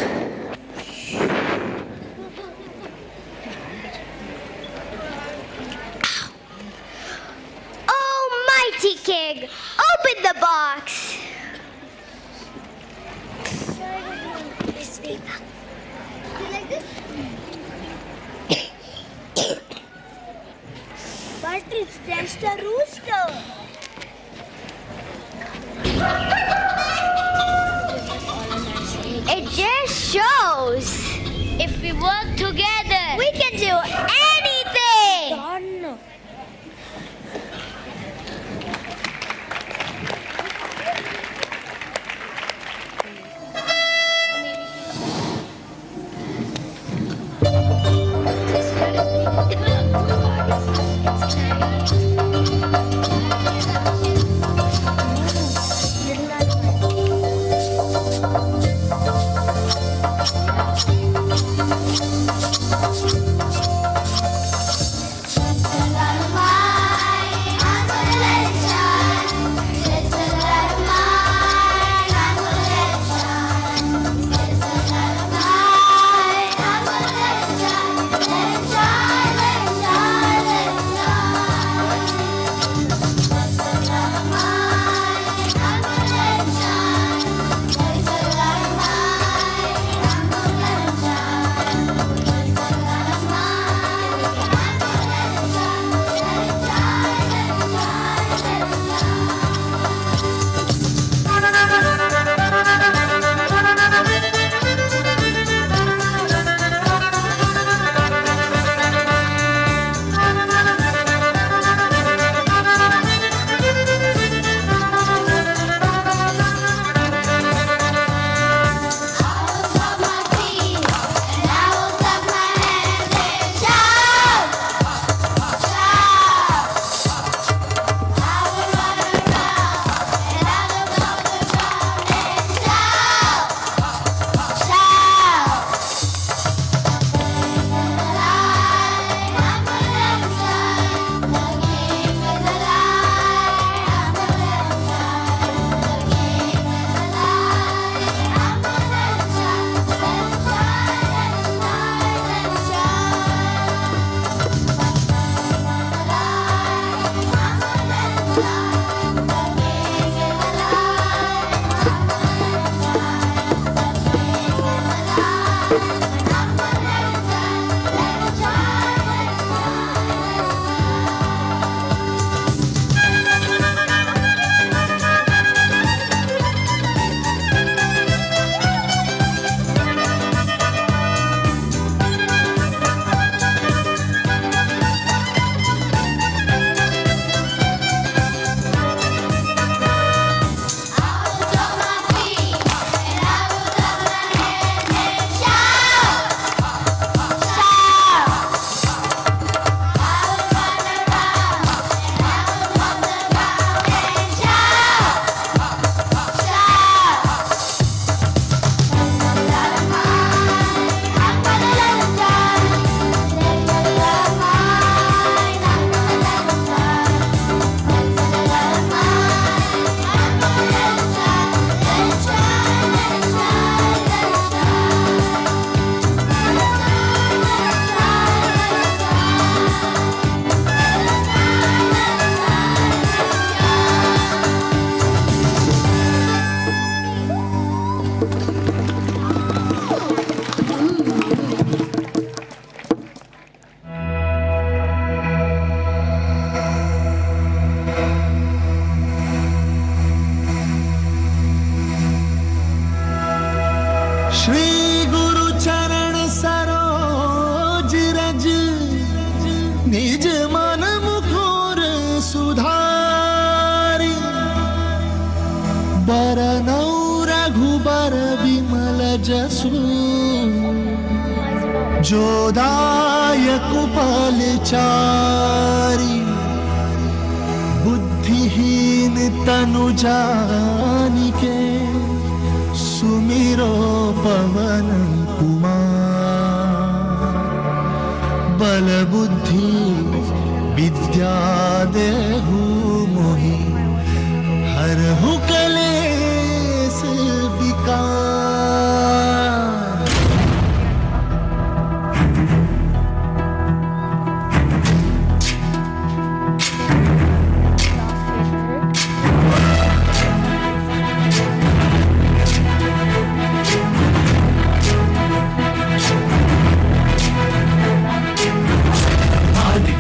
Almighty King, open the box. But it's just a rooster. It just shows if we work together, we can do anything. ओजसु जोदायक फलचारी बुद्धिहीन तनु जानिके सुमिरो पवन कुमार बल बुद्धि विद्या देहु मोहि हरहु कलेश विकार।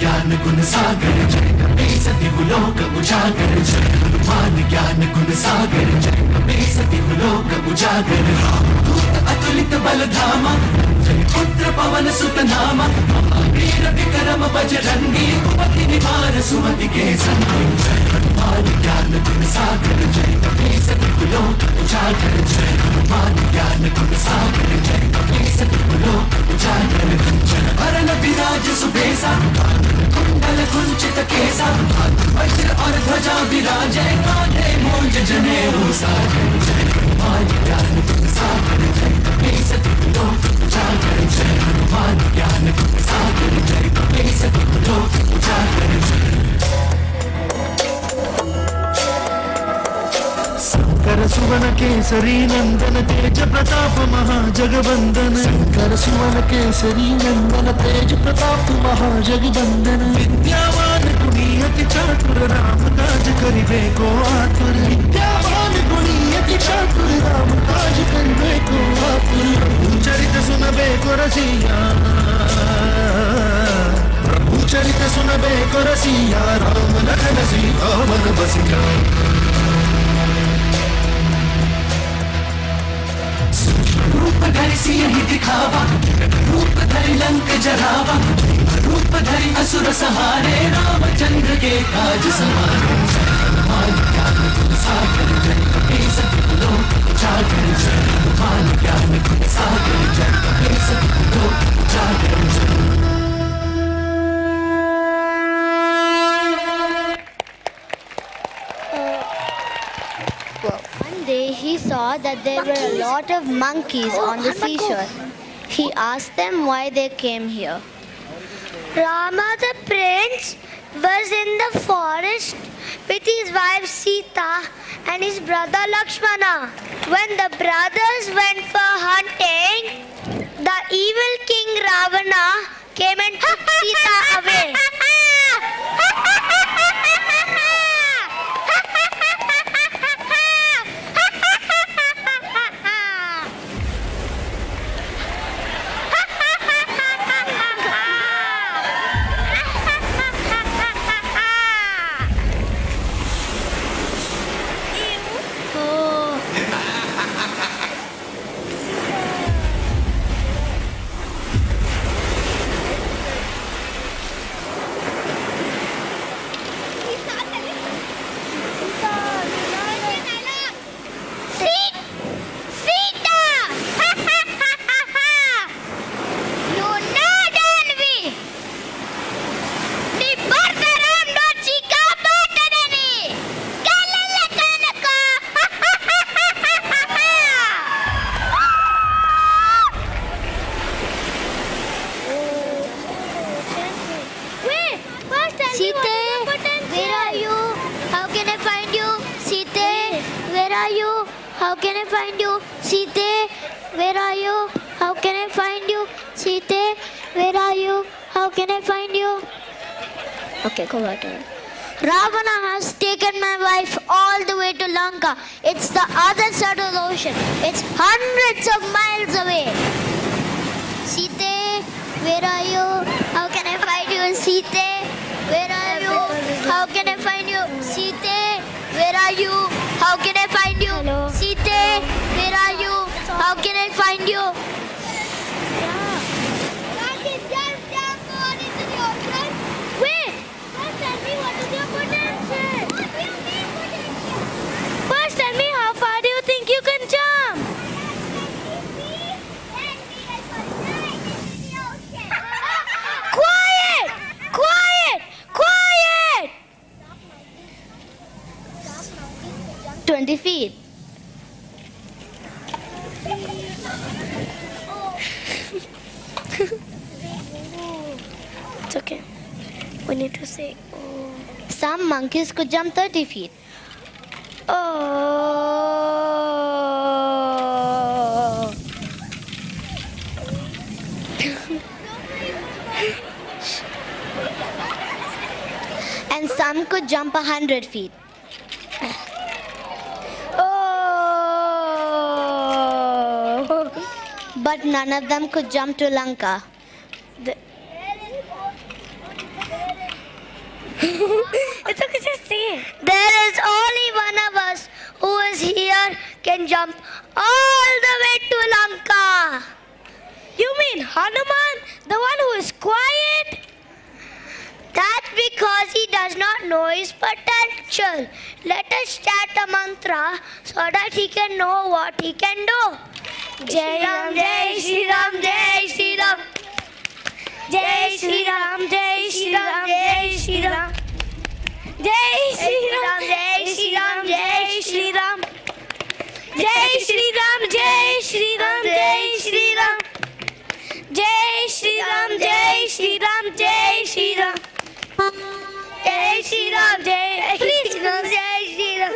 ज्ञान गुण सागर जय कपे सति लोक उजागर जय हनुमान ज्ञान गुण सागर जय कपे सति लोक उजागर दूत अतुलित बल धामा जय पुत्र पवन सुत नामा महावीर विक्रम बजरंगी कुमति निवार सुमति के संगी जय हनुमान ज्ञान गुण सागर जय कपे सति लोक उजागर जय हनुमान ज्ञान गुण सागर जय कपे सति लोक उजागर जय भरन विराज सुबेसा कुंडल कुंचित केसा वज्र और ध्वजा विराजे कांधे मूंज जनेऊ साजे जय हनुमान ज्ञान गुण सागर जय कपे सति लोक उजागर जय हनुमान ज्ञान गुण सागर जय कपे सति लोक उजागर शंकर सुवन केसरी नंदन तेज प्रताप महाजगवंदन शंकर सुवन केसरी नंदन तेज प्रताप महाजगवंदन विद्यावान गुणी अति चातुर राम काज करिबे को आतुर विद्यावान गुणी अति चातुर राम काज करिबे को आतुर प्रभु चरित सुनबे को रसिया प्रभु चरित सुनबे को रसिया राम लखन सीता मन बसिया रूप धरि सिंह दिखावा रूप धरि लंक जरावा रूप धरि असुर सहारे रामचंद्र के काज सवारे जय हनुमान ज्ञान गुण सागर जय कपे सति लोक उजागर जय हनुमान ज्ञान गुण सागर जय कपे सति लोक उजागर One day he saw that there were a lot of monkeys on the seashore. He asked them why they came here. Rama the prince was in the forest with his wife Sita and his brother Lakshmana. When the brothers went for hunting, the evil king Ravana came and took Sita away. How can I find you? Sita, where are you? How can I find you? Sita, where are you? How can I find you? Okay, go back to it. Ravana has taken my wife all the way to Lanka. It's the other side of the ocean. It's hundreds of miles away. Sita, where are you? How can I find you? Sita, where are you? How can I find you? Sita, where are you? How can I find you? Hello. Sita, where are you? How can I find you? Wait! First tell me what is your potential? What do you mean potential? First tell me how far do you think you can jump? 10 feet. It's okay. We need to say. Oh. Some monkeys could jump 30 feet. Oh. And some could jump 100 feet. Oh. But none of them could jump to Lanka. It's okay, just say it. There is only one of us who is here can jump all the way to Lanka. You mean Hanuman, the one who is quiet? That's because he does not know his potential. Let us chant a mantra so that he can know what he can do. Jai Ram, Jai Shri Ram, Jai Shri Ram. Jai Shri Ram, Jai Shri Ram, Jai Shri Ram. Jai Shri Ram, Jai Shri Ram, Jai Shri Ram. Jai Shri Ram, Jai Shri Ram, Jai Shri Ram. Jai Shri Ram, Jai Shri Ram, Jai Shri Ram. Jai Shri Ram, Jai Shri Ram, Jai Shri Ram.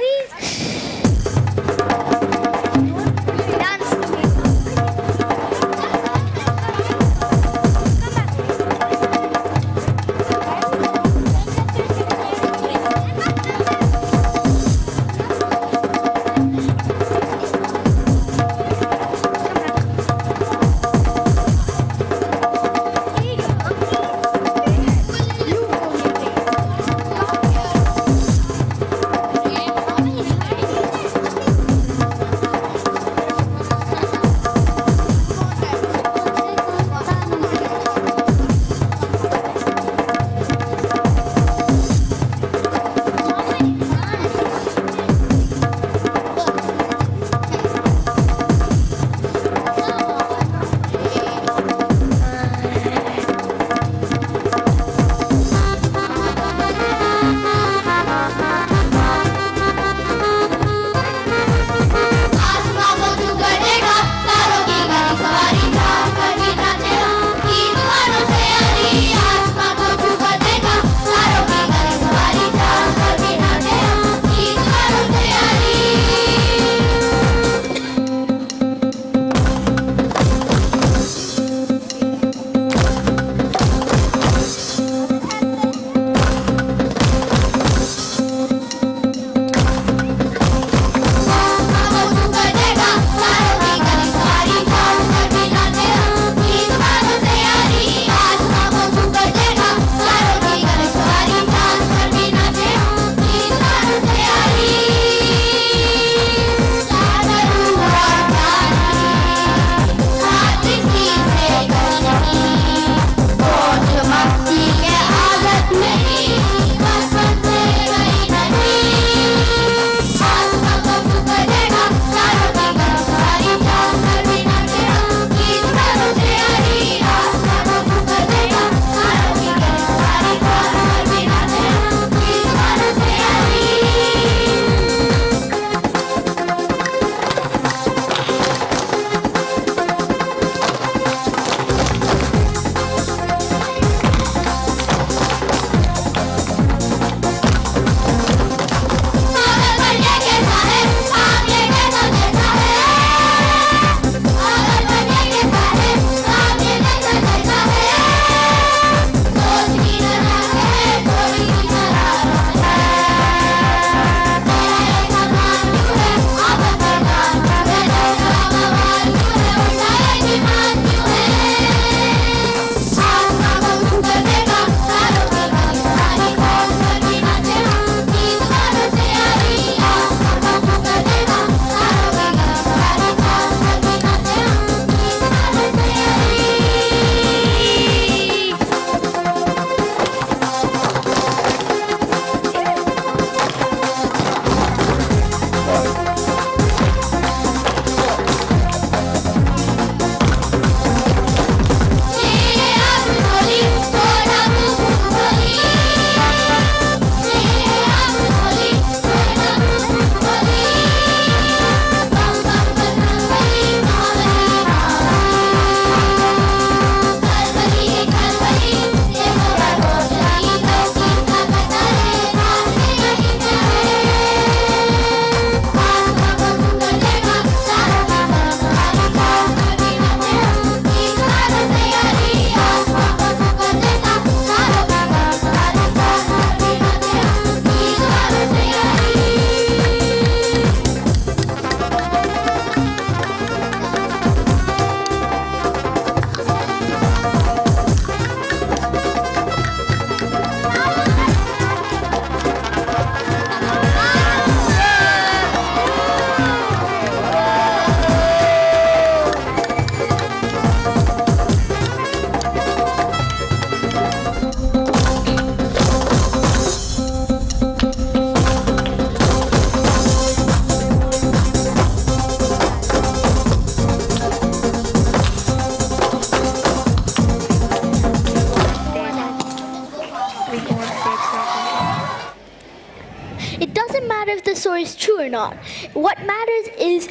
true or not. What matters is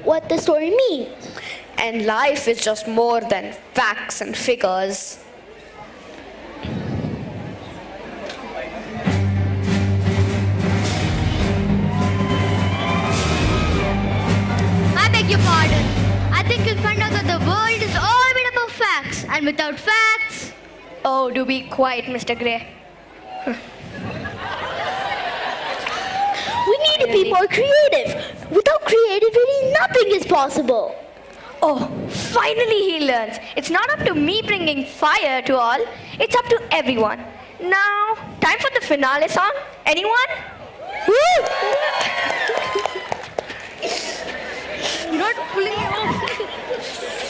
what the story means. And life is just more than facts and figures. I beg your pardon. I think you'll find out that the world is all made up of facts, and without facts... Oh, do be quiet, Mr. Gray. We need to be more creative. Without creativity, nothing is possible. Oh, finally he learns. It's not up to me bringing fire to all. It's up to everyone. Now, time for the finale song. Anyone? Woo! You're not pulling it off.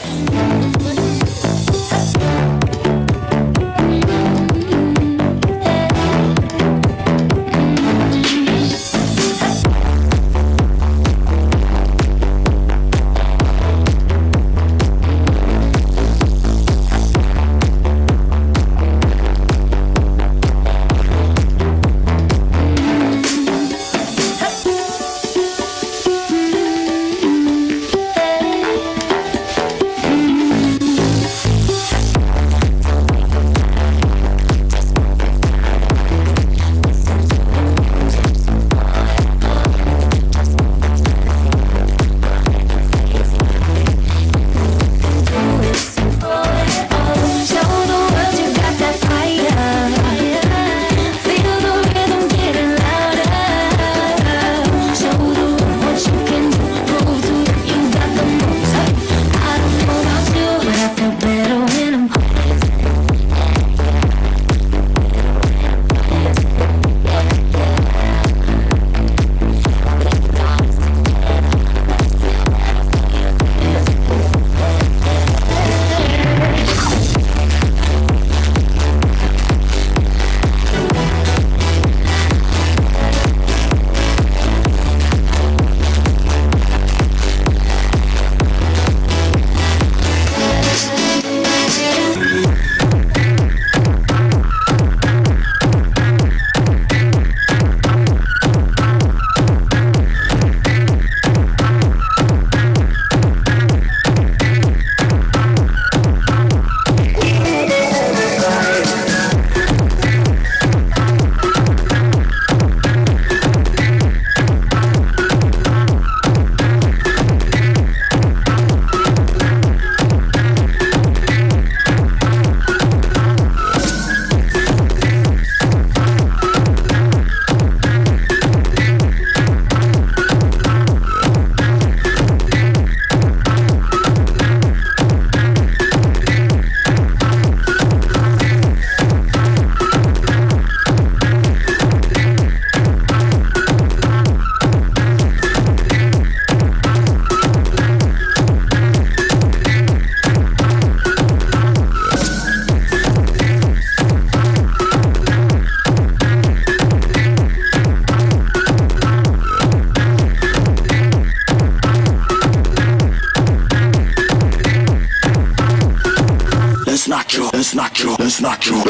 Let's not kill.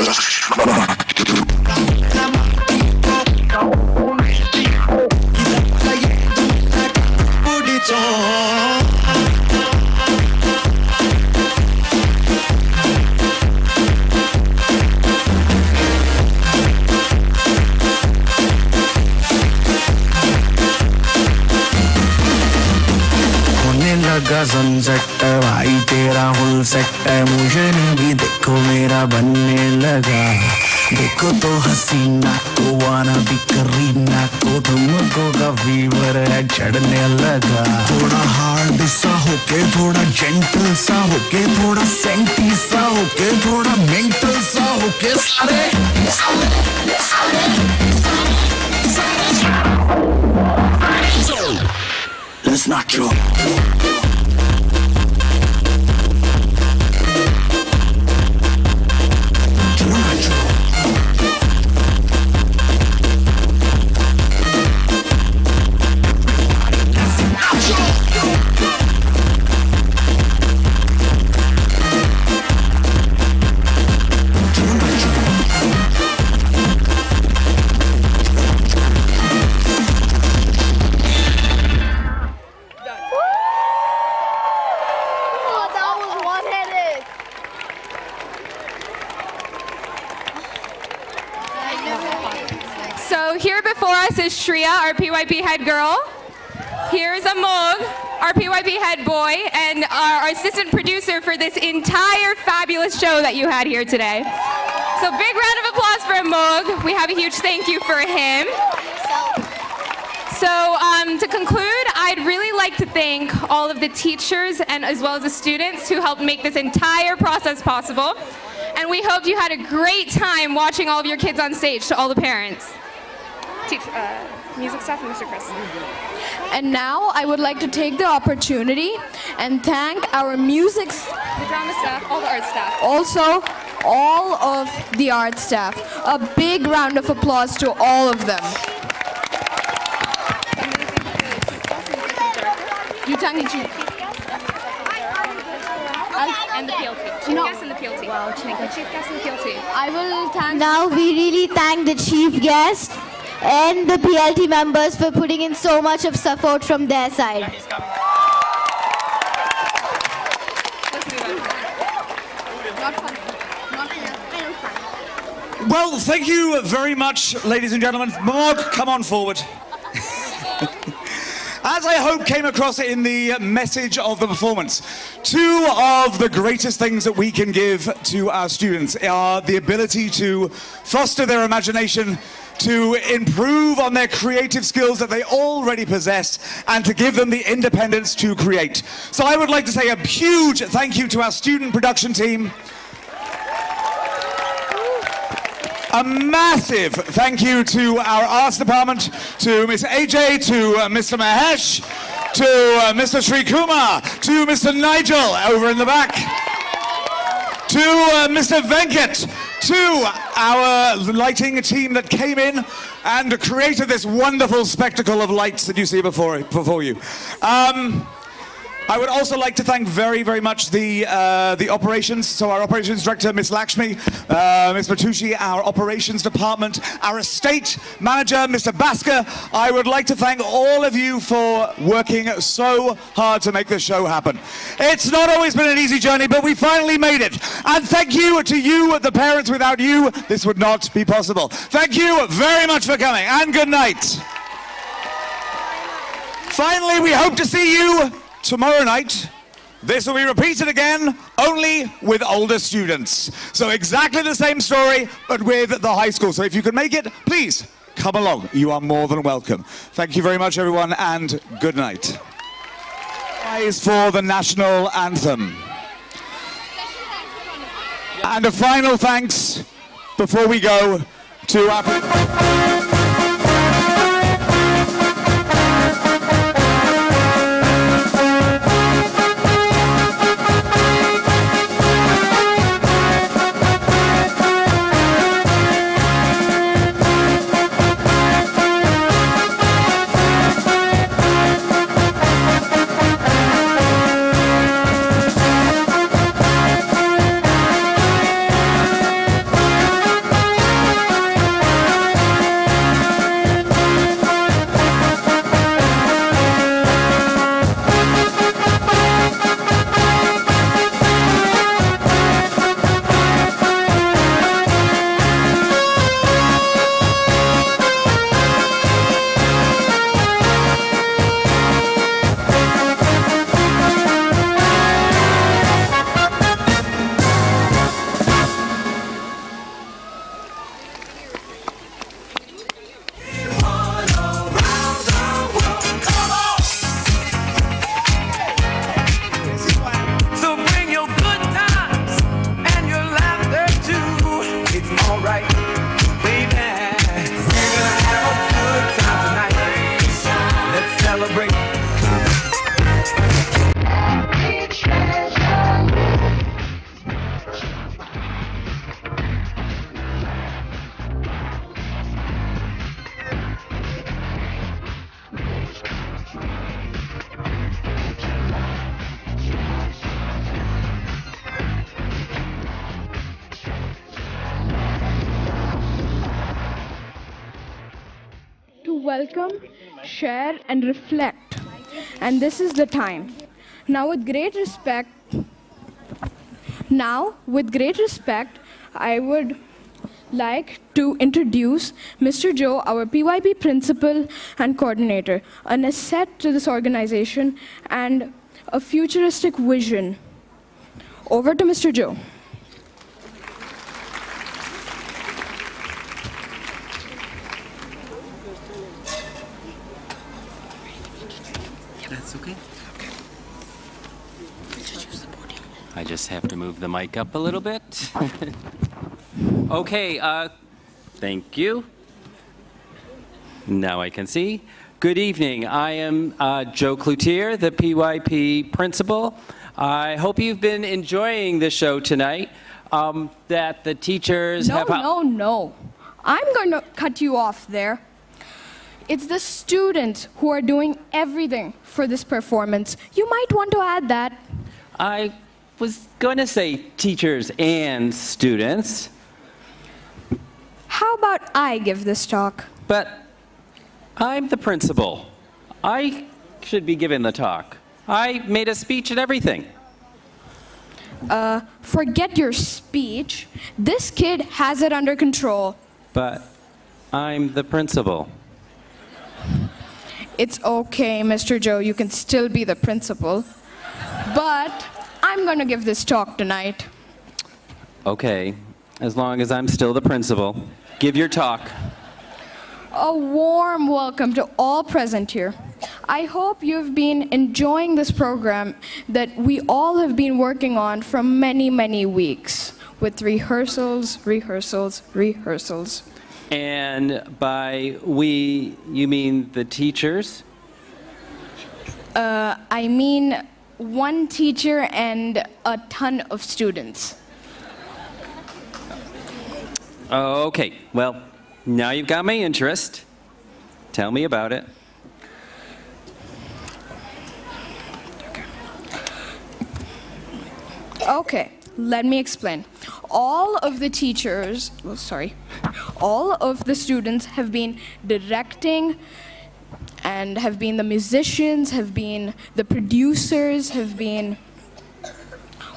Put it on. लगा sunset भाई तेरा full set है मुझे भी देखो मेरा बनने लगा देखो तो हसीना को वाना भी करीना को तुमको का फीवर है चढ़ने लगा थोड़ा हार्ड सा होके थोड़ा जेंटल सा होके थोड़ा सेंटी सा होके थोड़ा मेंटल सा होके सारे Let's not kill. here before us is Shreya, our PYP head girl. Here's Amog, our PYP head boy, and our assistant producer for this entire fabulous show that you had here today. So big round of applause for Amog. We have a huge thank you for him. So to conclude, I'd really like to thank all of the teachers and as well as the students who helped make this entire process possible. And we hope you had a great time watching all of your kids on stage, to all the parents. Music staff and Mr. Chris. And now I would like to take the opportunity and thank our music, the drama staff, all the art staff. Also, all of the art staff. A big round of applause to all of them. You thank the chief. And the PLT. Chief guest and the PLT. Wow, chief guest and the PLT. I will thank... Now we really thank the chief guest and the PLT members for putting in so much of support from their side. Well, thank you very much, ladies and gentlemen. Morg, come on forward. As I hope came across in the message of the performance, two of the greatest things that we can give to our students are the ability to foster their imagination, to improve on their creative skills that they already possess, and to give them the independence to create. So I would like to say a huge thank you to our student production team. A massive thank you to our arts department, to Miss AJ, to Mr. Mahesh, to Mr. Sri Kumar, to Mr. Nigel over in the back, to Mr. Venkat, to our lighting team that came in and created this wonderful spectacle of lights that you see before you. I would also like to thank very, very much the operations. So our operations director, Miss Lakshmi, Miss Matushi, our operations department, our estate manager, Mr. Basker. I would like to thank all of you for working so hard to make this show happen. It's not always been an easy journey, but we finally made it. And thank you to you, the parents. Without you, this would not be possible. Thank you very much for coming, and good night. Finally, we hope to see you tomorrow night. This will be repeated again, only with older students. So exactly the same story, but with the high school. So if you can make it, please come along. You are more than welcome. Thank you very much, everyone, and good night. Rise for the national anthem. And a final thanks before we go to our... Welcome, share, and reflect. And this is the time. Now with great respect, I would like to introduce Mr. Joe, our PYP principal and coordinator, an asset to this organization and a futuristic vision. Over to Mr. Joe. That's okay. I just have to move the mic up a little bit. Okay, thank you. Now I can see. Good evening. I am Joe Cloutier, the PYP principal. I hope you've been enjoying the show tonight. That the teachers have... No. I'm going to cut you off there. It's the students who are doing everything for this performance. You might want to add that. I was going to say teachers and students. How about I give this talk? But I'm the principal. I should be giving the talk. I made a speech and everything. Forget your speech. This kid has it under control. But I'm the principal. It's okay, Mr. Joe. You can still be the principal. But I'm going to give this talk tonight. Okay, as long as I'm still the principal. Give your talk. A warm welcome to all present here. I hope you've been enjoying this program that we all have been working on for many, many weeks with rehearsals. And by we, you mean the teachers? I mean one teacher and a ton of students. Okay, well, now you've got my interest. Tell me about it. Okay, let me explain. All of the students have been directing and have been the musicians, have been the producers, have been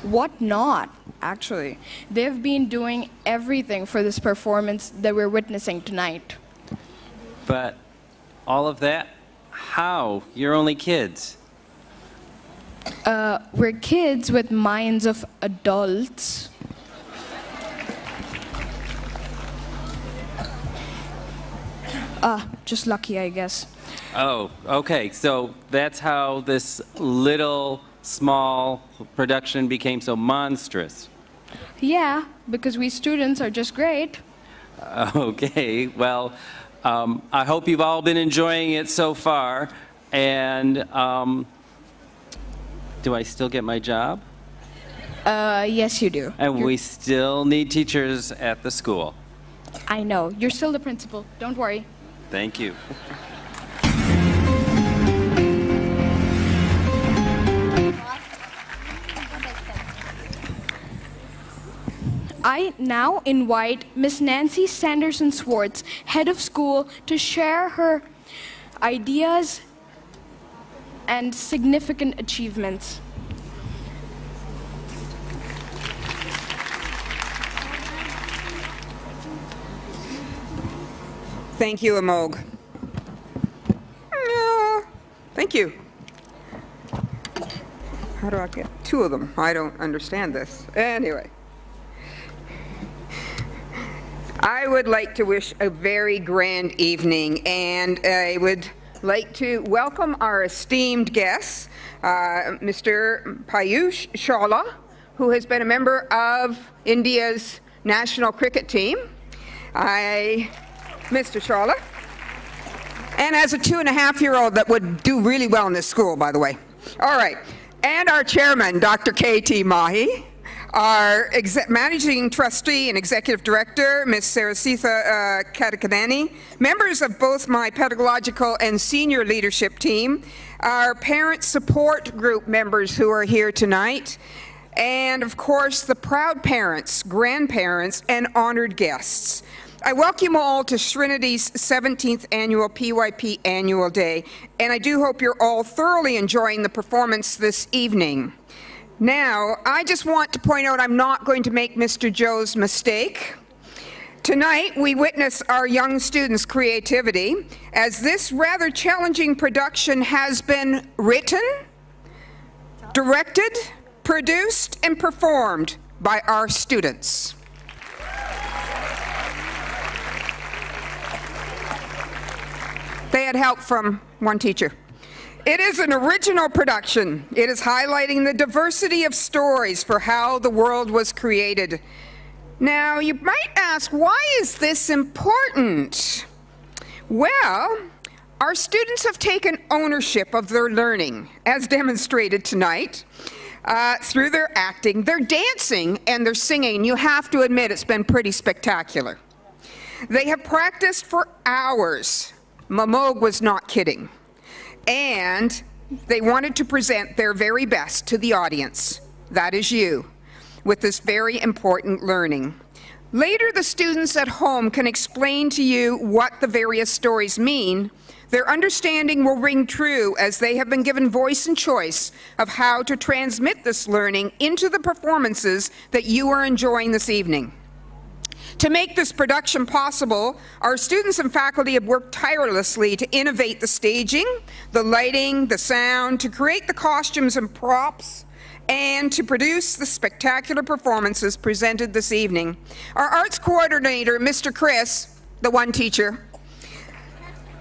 whatnot, actually. They've been doing everything for this performance that we're witnessing tonight. But all of that, how? You're only kids. We're kids with minds of adults. Just lucky, I guess. Oh, okay. So that's how this little, small production became so monstrous. Yeah, because we students are just great. Okay, well, I hope you've all been enjoying it so far. And do I still get my job? Yes, you do. And we still need teachers at the school. I know. You're still the principal. Don't worry. Thank you. I now invite Miss Nancy Sanderson Swartz, head of school, to share her ideas and significant achievements. Thank you, Amog. Thank you. How do I get two of them? I don't understand this. Anyway. I would like to wish a very grand evening, and I would like to welcome our esteemed guests, Mr. Piyush Chawla, who has been a member of India's national cricket team. Mr. Chawla. And as a 2.5-year-old that would do really well in this school, by the way. All right. And our chairman, Dr. K.T. Mahi. Our managing trustee and executive director, Ms. Sarasitha Kadakadani, members of both my pedagogical and senior leadership team, our parent support group members who are here tonight, and of course the proud parents, grandparents, and honored guests. I welcome you all to Trinity's 17th Annual PYP Annual Day, and I do hope you're all thoroughly enjoying the performance this evening. Now, I just want to point out I'm not going to make Mr. Joe's mistake. Tonight, we witness our young students' creativity as this rather challenging production has been written, directed, produced, and performed by our students. They had help from one teacher. It is an original production. It is highlighting the diversity of stories for how the world was created. Now, you might ask, why is this important? Well, our students have taken ownership of their learning, as demonstrated tonight, through their acting, their dancing, and their singing. You have to admit it's been pretty spectacular. They have practiced for hours. Mamog was not kidding. And they wanted to present their very best to the audience, that is you, with this very important learning. Later, the students at home can explain to you what the various stories mean. Their understanding will ring true as they have been given voice and choice of how to transmit this learning into the performances that you are enjoying this evening. To make this production possible, our students and faculty have worked tirelessly to innovate the staging, the lighting, the sound, to create the costumes and props, and to produce the spectacular performances presented this evening. Our arts coordinator, Mr. Chris, the one teacher,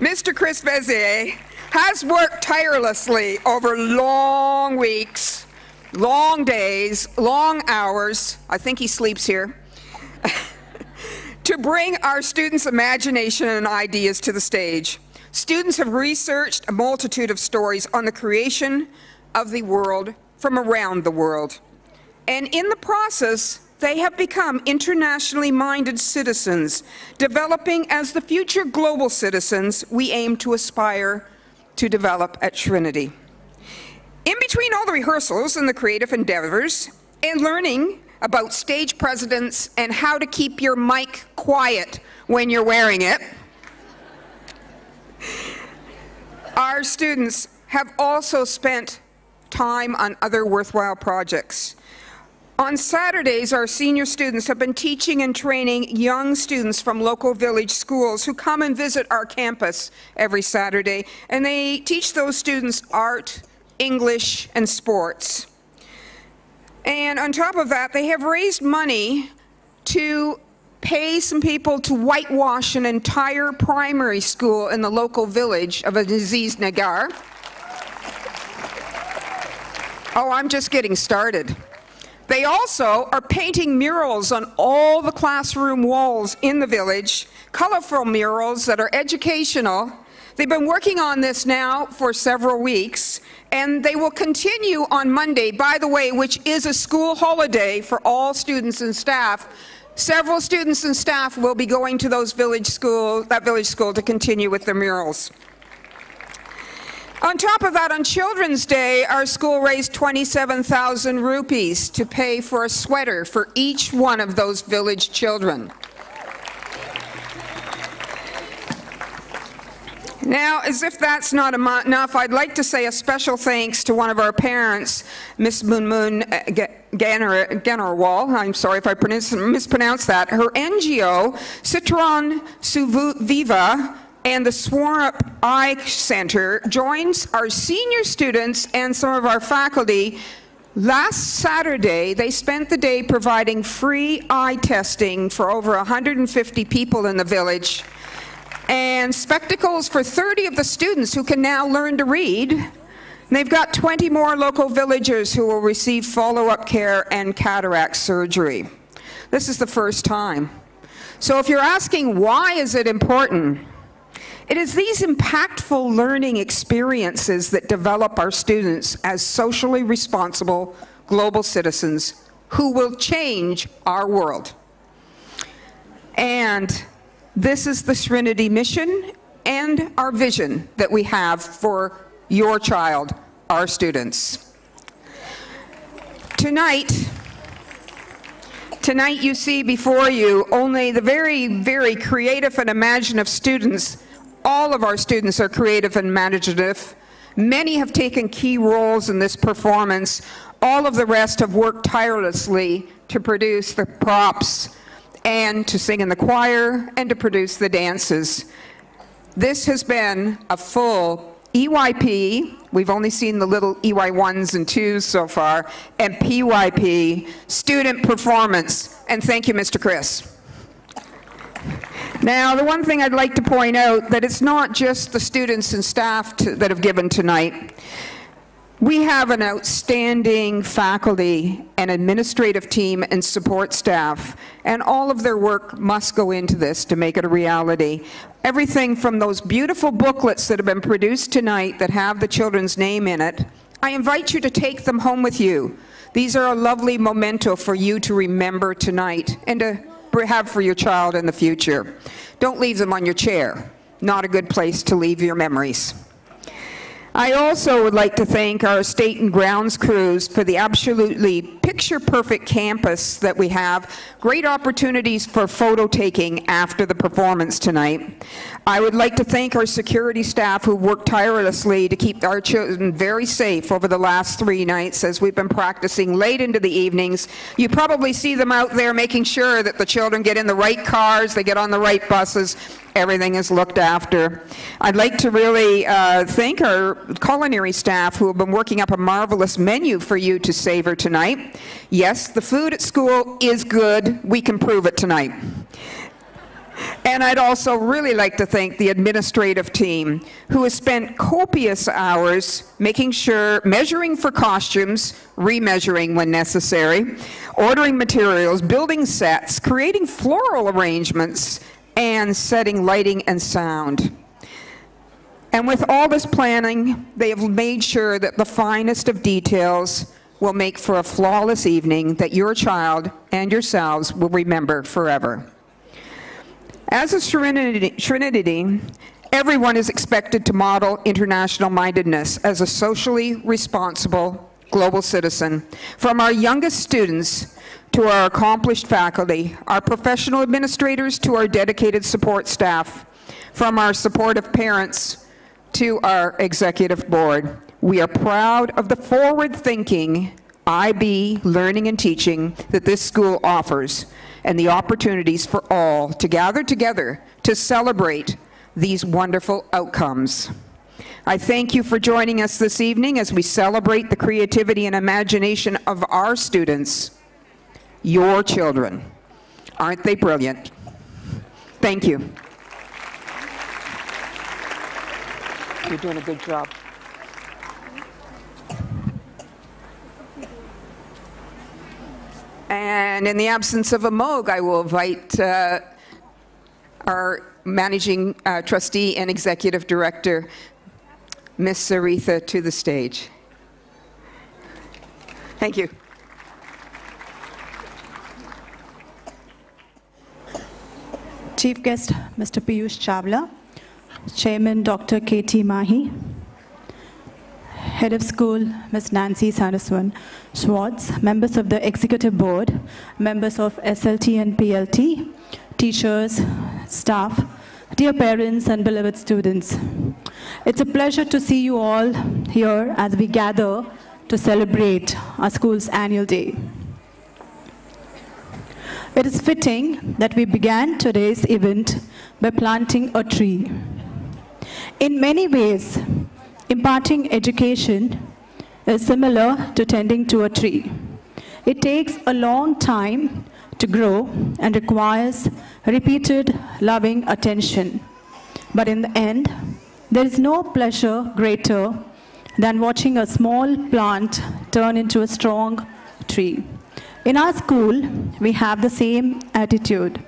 Mr. Chris Vezier, has worked tirelessly over long weeks, long days, long hours, I think he sleeps here, to bring our students' imagination and ideas to the stage. Students have researched a multitude of stories on the creation of the world from around the world. And in the process, they have become internationally minded citizens, developing as the future global citizens we aim to aspire to develop at Trinity. In between all the rehearsals and the creative endeavors, and learning about stage presence and how to keep your mic quiet when you're wearing it, our students have also spent time on other worthwhile projects. On Saturdays, our senior students have been teaching and training young students from local village schools who come and visit our campus every Saturday, and they teach those students art, English, and sports. And on top of that, they have raised money to pay some people to whitewash an entire primary school in the local village of Aziz Nagar. Oh, I'm just getting started. They also are painting murals on all the classroom walls in the village, colorful murals that are educational. They've been working on this now for several weeks, and they will continue on Monday, by the way, which is a school holiday for all students and staff. Several students and staff will be going to that village school to continue with their murals. On top of that, on Children's Day, our school raised 27,000 rupees to pay for a sweater for each one of those village children. Now, as if that's not enough, I'd like to say a special thanks to one of our parents, Miss Moon Ganarwal. I'm sorry if I mispronounced that. Her NGO, Citron Suviva, and the Swarup Eye Center joins our senior students and some of our faculty. Last Saturday, they spent the day providing free eye testing for over 150 people in the village, and spectacles for 30 of the students who can now learn to read. And they've got 20 more local villagers who will receive follow-up care and cataract surgery. This is the first time. So if you're asking why is it important, it is these impactful learning experiences that develop our students as socially responsible global citizens who will change our world. And this is the Trinity mission and our vision that we have for your child, our students. Tonight you see before you only the very, very creative and imaginative students. All of our students are creative and imaginative. Many have taken key roles in this performance. All of the rest have worked tirelessly to produce the props and to sing in the choir, and to produce the dances. This has been a full EYP, we've only seen the little EY1s and 2s so far, and PYP student performance. And thank you, Mr. Chris. Now, the one thing I'd like to point out, that it's not just the students and staff that have given tonight. We have an outstanding faculty and administrative team and support staff, and all of their work must go into this to make it a reality. Everything from those beautiful booklets that have been produced tonight that have the children's name in it, I invite you to take them home with you. These are a lovely memento for you to remember tonight and to have for your child in the future. Don't leave them on your chair. Not a good place to leave your memories. I also would like to thank our estate and grounds crews for the absolutely picture-perfect campus that we have. Great opportunities for photo taking after the performance tonight. I would like to thank our security staff who worked tirelessly to keep our children very safe over the last 3 nights as we've been practicing late into the evenings. You probably see them out there making sure that the children get in the right cars, they get on the right buses, everything is looked after. I'd like to really thank our culinary staff who have been working up a marvelous menu for you to savor tonight. Yes, the food at school is good. We can prove it tonight. And I'd also really like to thank the administrative team who has spent copious hours making sure, measuring for costumes, remeasuring when necessary, ordering materials, building sets, creating floral arrangements, and setting lighting and sound. And with all this planning, they have made sure that the finest of details will make for a flawless evening that your child and yourselves will remember forever. As a Trinity, everyone is expected to model international mindedness as a socially responsible global citizen. From our youngest students to our accomplished faculty, our professional administrators to our dedicated support staff, from our supportive parents to our executive board. We are proud of the forward-thinking IB learning and teaching that this school offers and the opportunities for all to gather together to celebrate these wonderful outcomes. I thank you for joining us this evening as we celebrate the creativity and imagination of our students, your children. Aren't they brilliant? Thank you. You're doing a good job. And in the absence of a Moog, I will invite our managing trustee and executive director, Ms. Saritha, to the stage. Thank you. Chief guest, Mr. Piyush Chawla, Chairman, Dr. K.T. Mahi, Head of School, Ms. Nancy Saraswan Schwartz, members of the Executive Board, members of SLT and PLT, teachers, staff, dear parents and beloved students. It's a pleasure to see you all here as we gather to celebrate our school's annual day. It is fitting that we began today's event by planting a tree. In many ways, imparting education is similar to tending to a tree. It takes a long time to grow and requires repeated loving attention. But in the end, there is no pleasure greater than watching a small plant turn into a strong tree. In our school, we have the same attitude.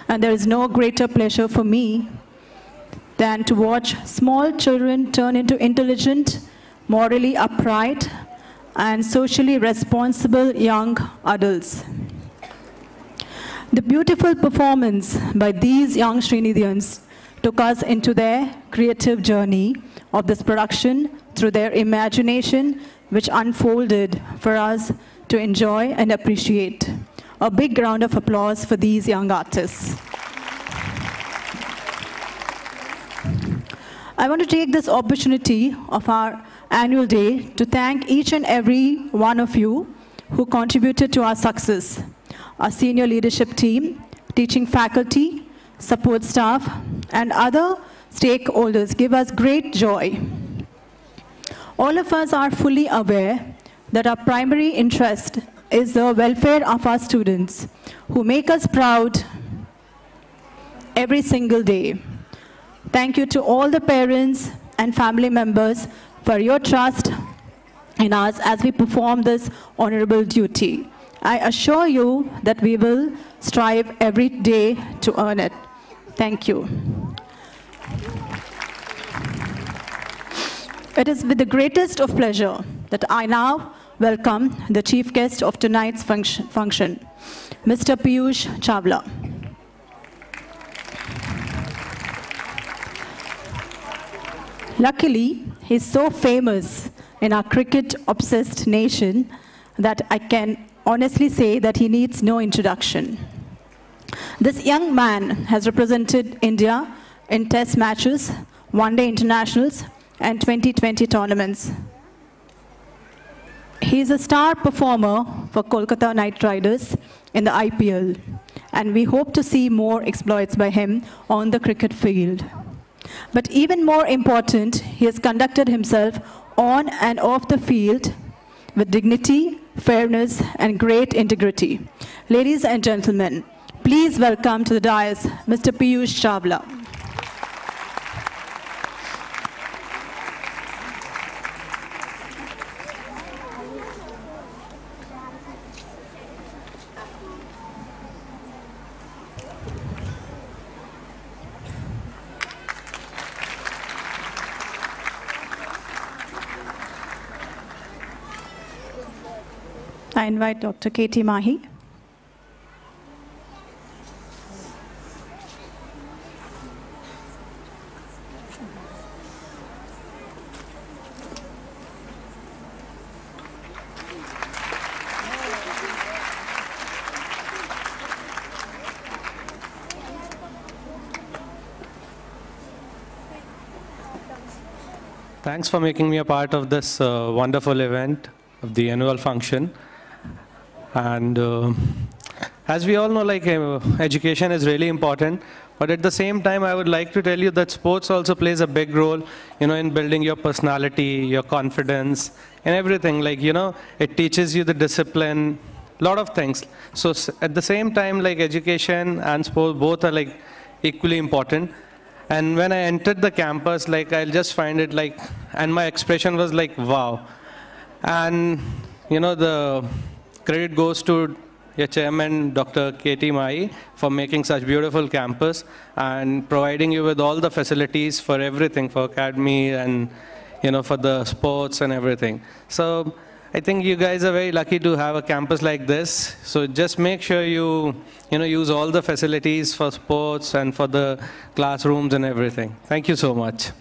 And there is no greater pleasure for me than to watch small children turn into intelligent, morally upright, and socially responsible young adults. The beautiful performance by these young Srinidhians took us into their creative journey of this production through their imagination, which unfolded for us to enjoy and appreciate. A big round of applause for these young artists. I want to take this opportunity of our annual day to thank each and every one of you who contributed to our success. our senior leadership team, teaching faculty, support staff, and other stakeholders give us great joy. All of us are fully aware that our primary interest is the welfare of our students, who make us proud every single day. Thank you to all the parents and family members for your trust in us as we perform this honorable duty. I assure you that we will strive every day to earn it. Thank you. It is with the greatest of pleasure that I now welcome the chief guest of tonight's function, Mr. Piyush Chawla. Luckily, he's so famous in our cricket-obsessed nation that I can honestly say that he needs no introduction. This young man has represented India in test matches, one-day internationals, and 2020 tournaments. He is a star performer for Kolkata Knight Riders in the IPL, and we hope to see more exploits by him on the cricket field. But even more important, he has conducted himself on and off the field with dignity, fairness, and great integrity. Ladies and gentlemen, please welcome to the dais Mr. Piyush Chawla. I invite Dr. K.T. Mahi. Thanks for making me a part of this wonderful event of the annual function. And as we all know, like education is really important, but at the same time, I would like to tell you that sports also plays a big role, in building your personality, your confidence, and everything. Like, it teaches you the discipline, a lot of things. So at the same time, like education and sports, both are like equally important. And when I entered the campus, like I'll just find it like, and my expression was like, wow. And, the credit goes to your chairman, Dr. K.T. Mahi, for making such beautiful campus and providing you with all the facilities for everything, for academy and, for the sports and everything. So I think you guys are very lucky to have a campus like this. So just make sure you, use all the facilities for sports and for the classrooms and everything. Thank you so much.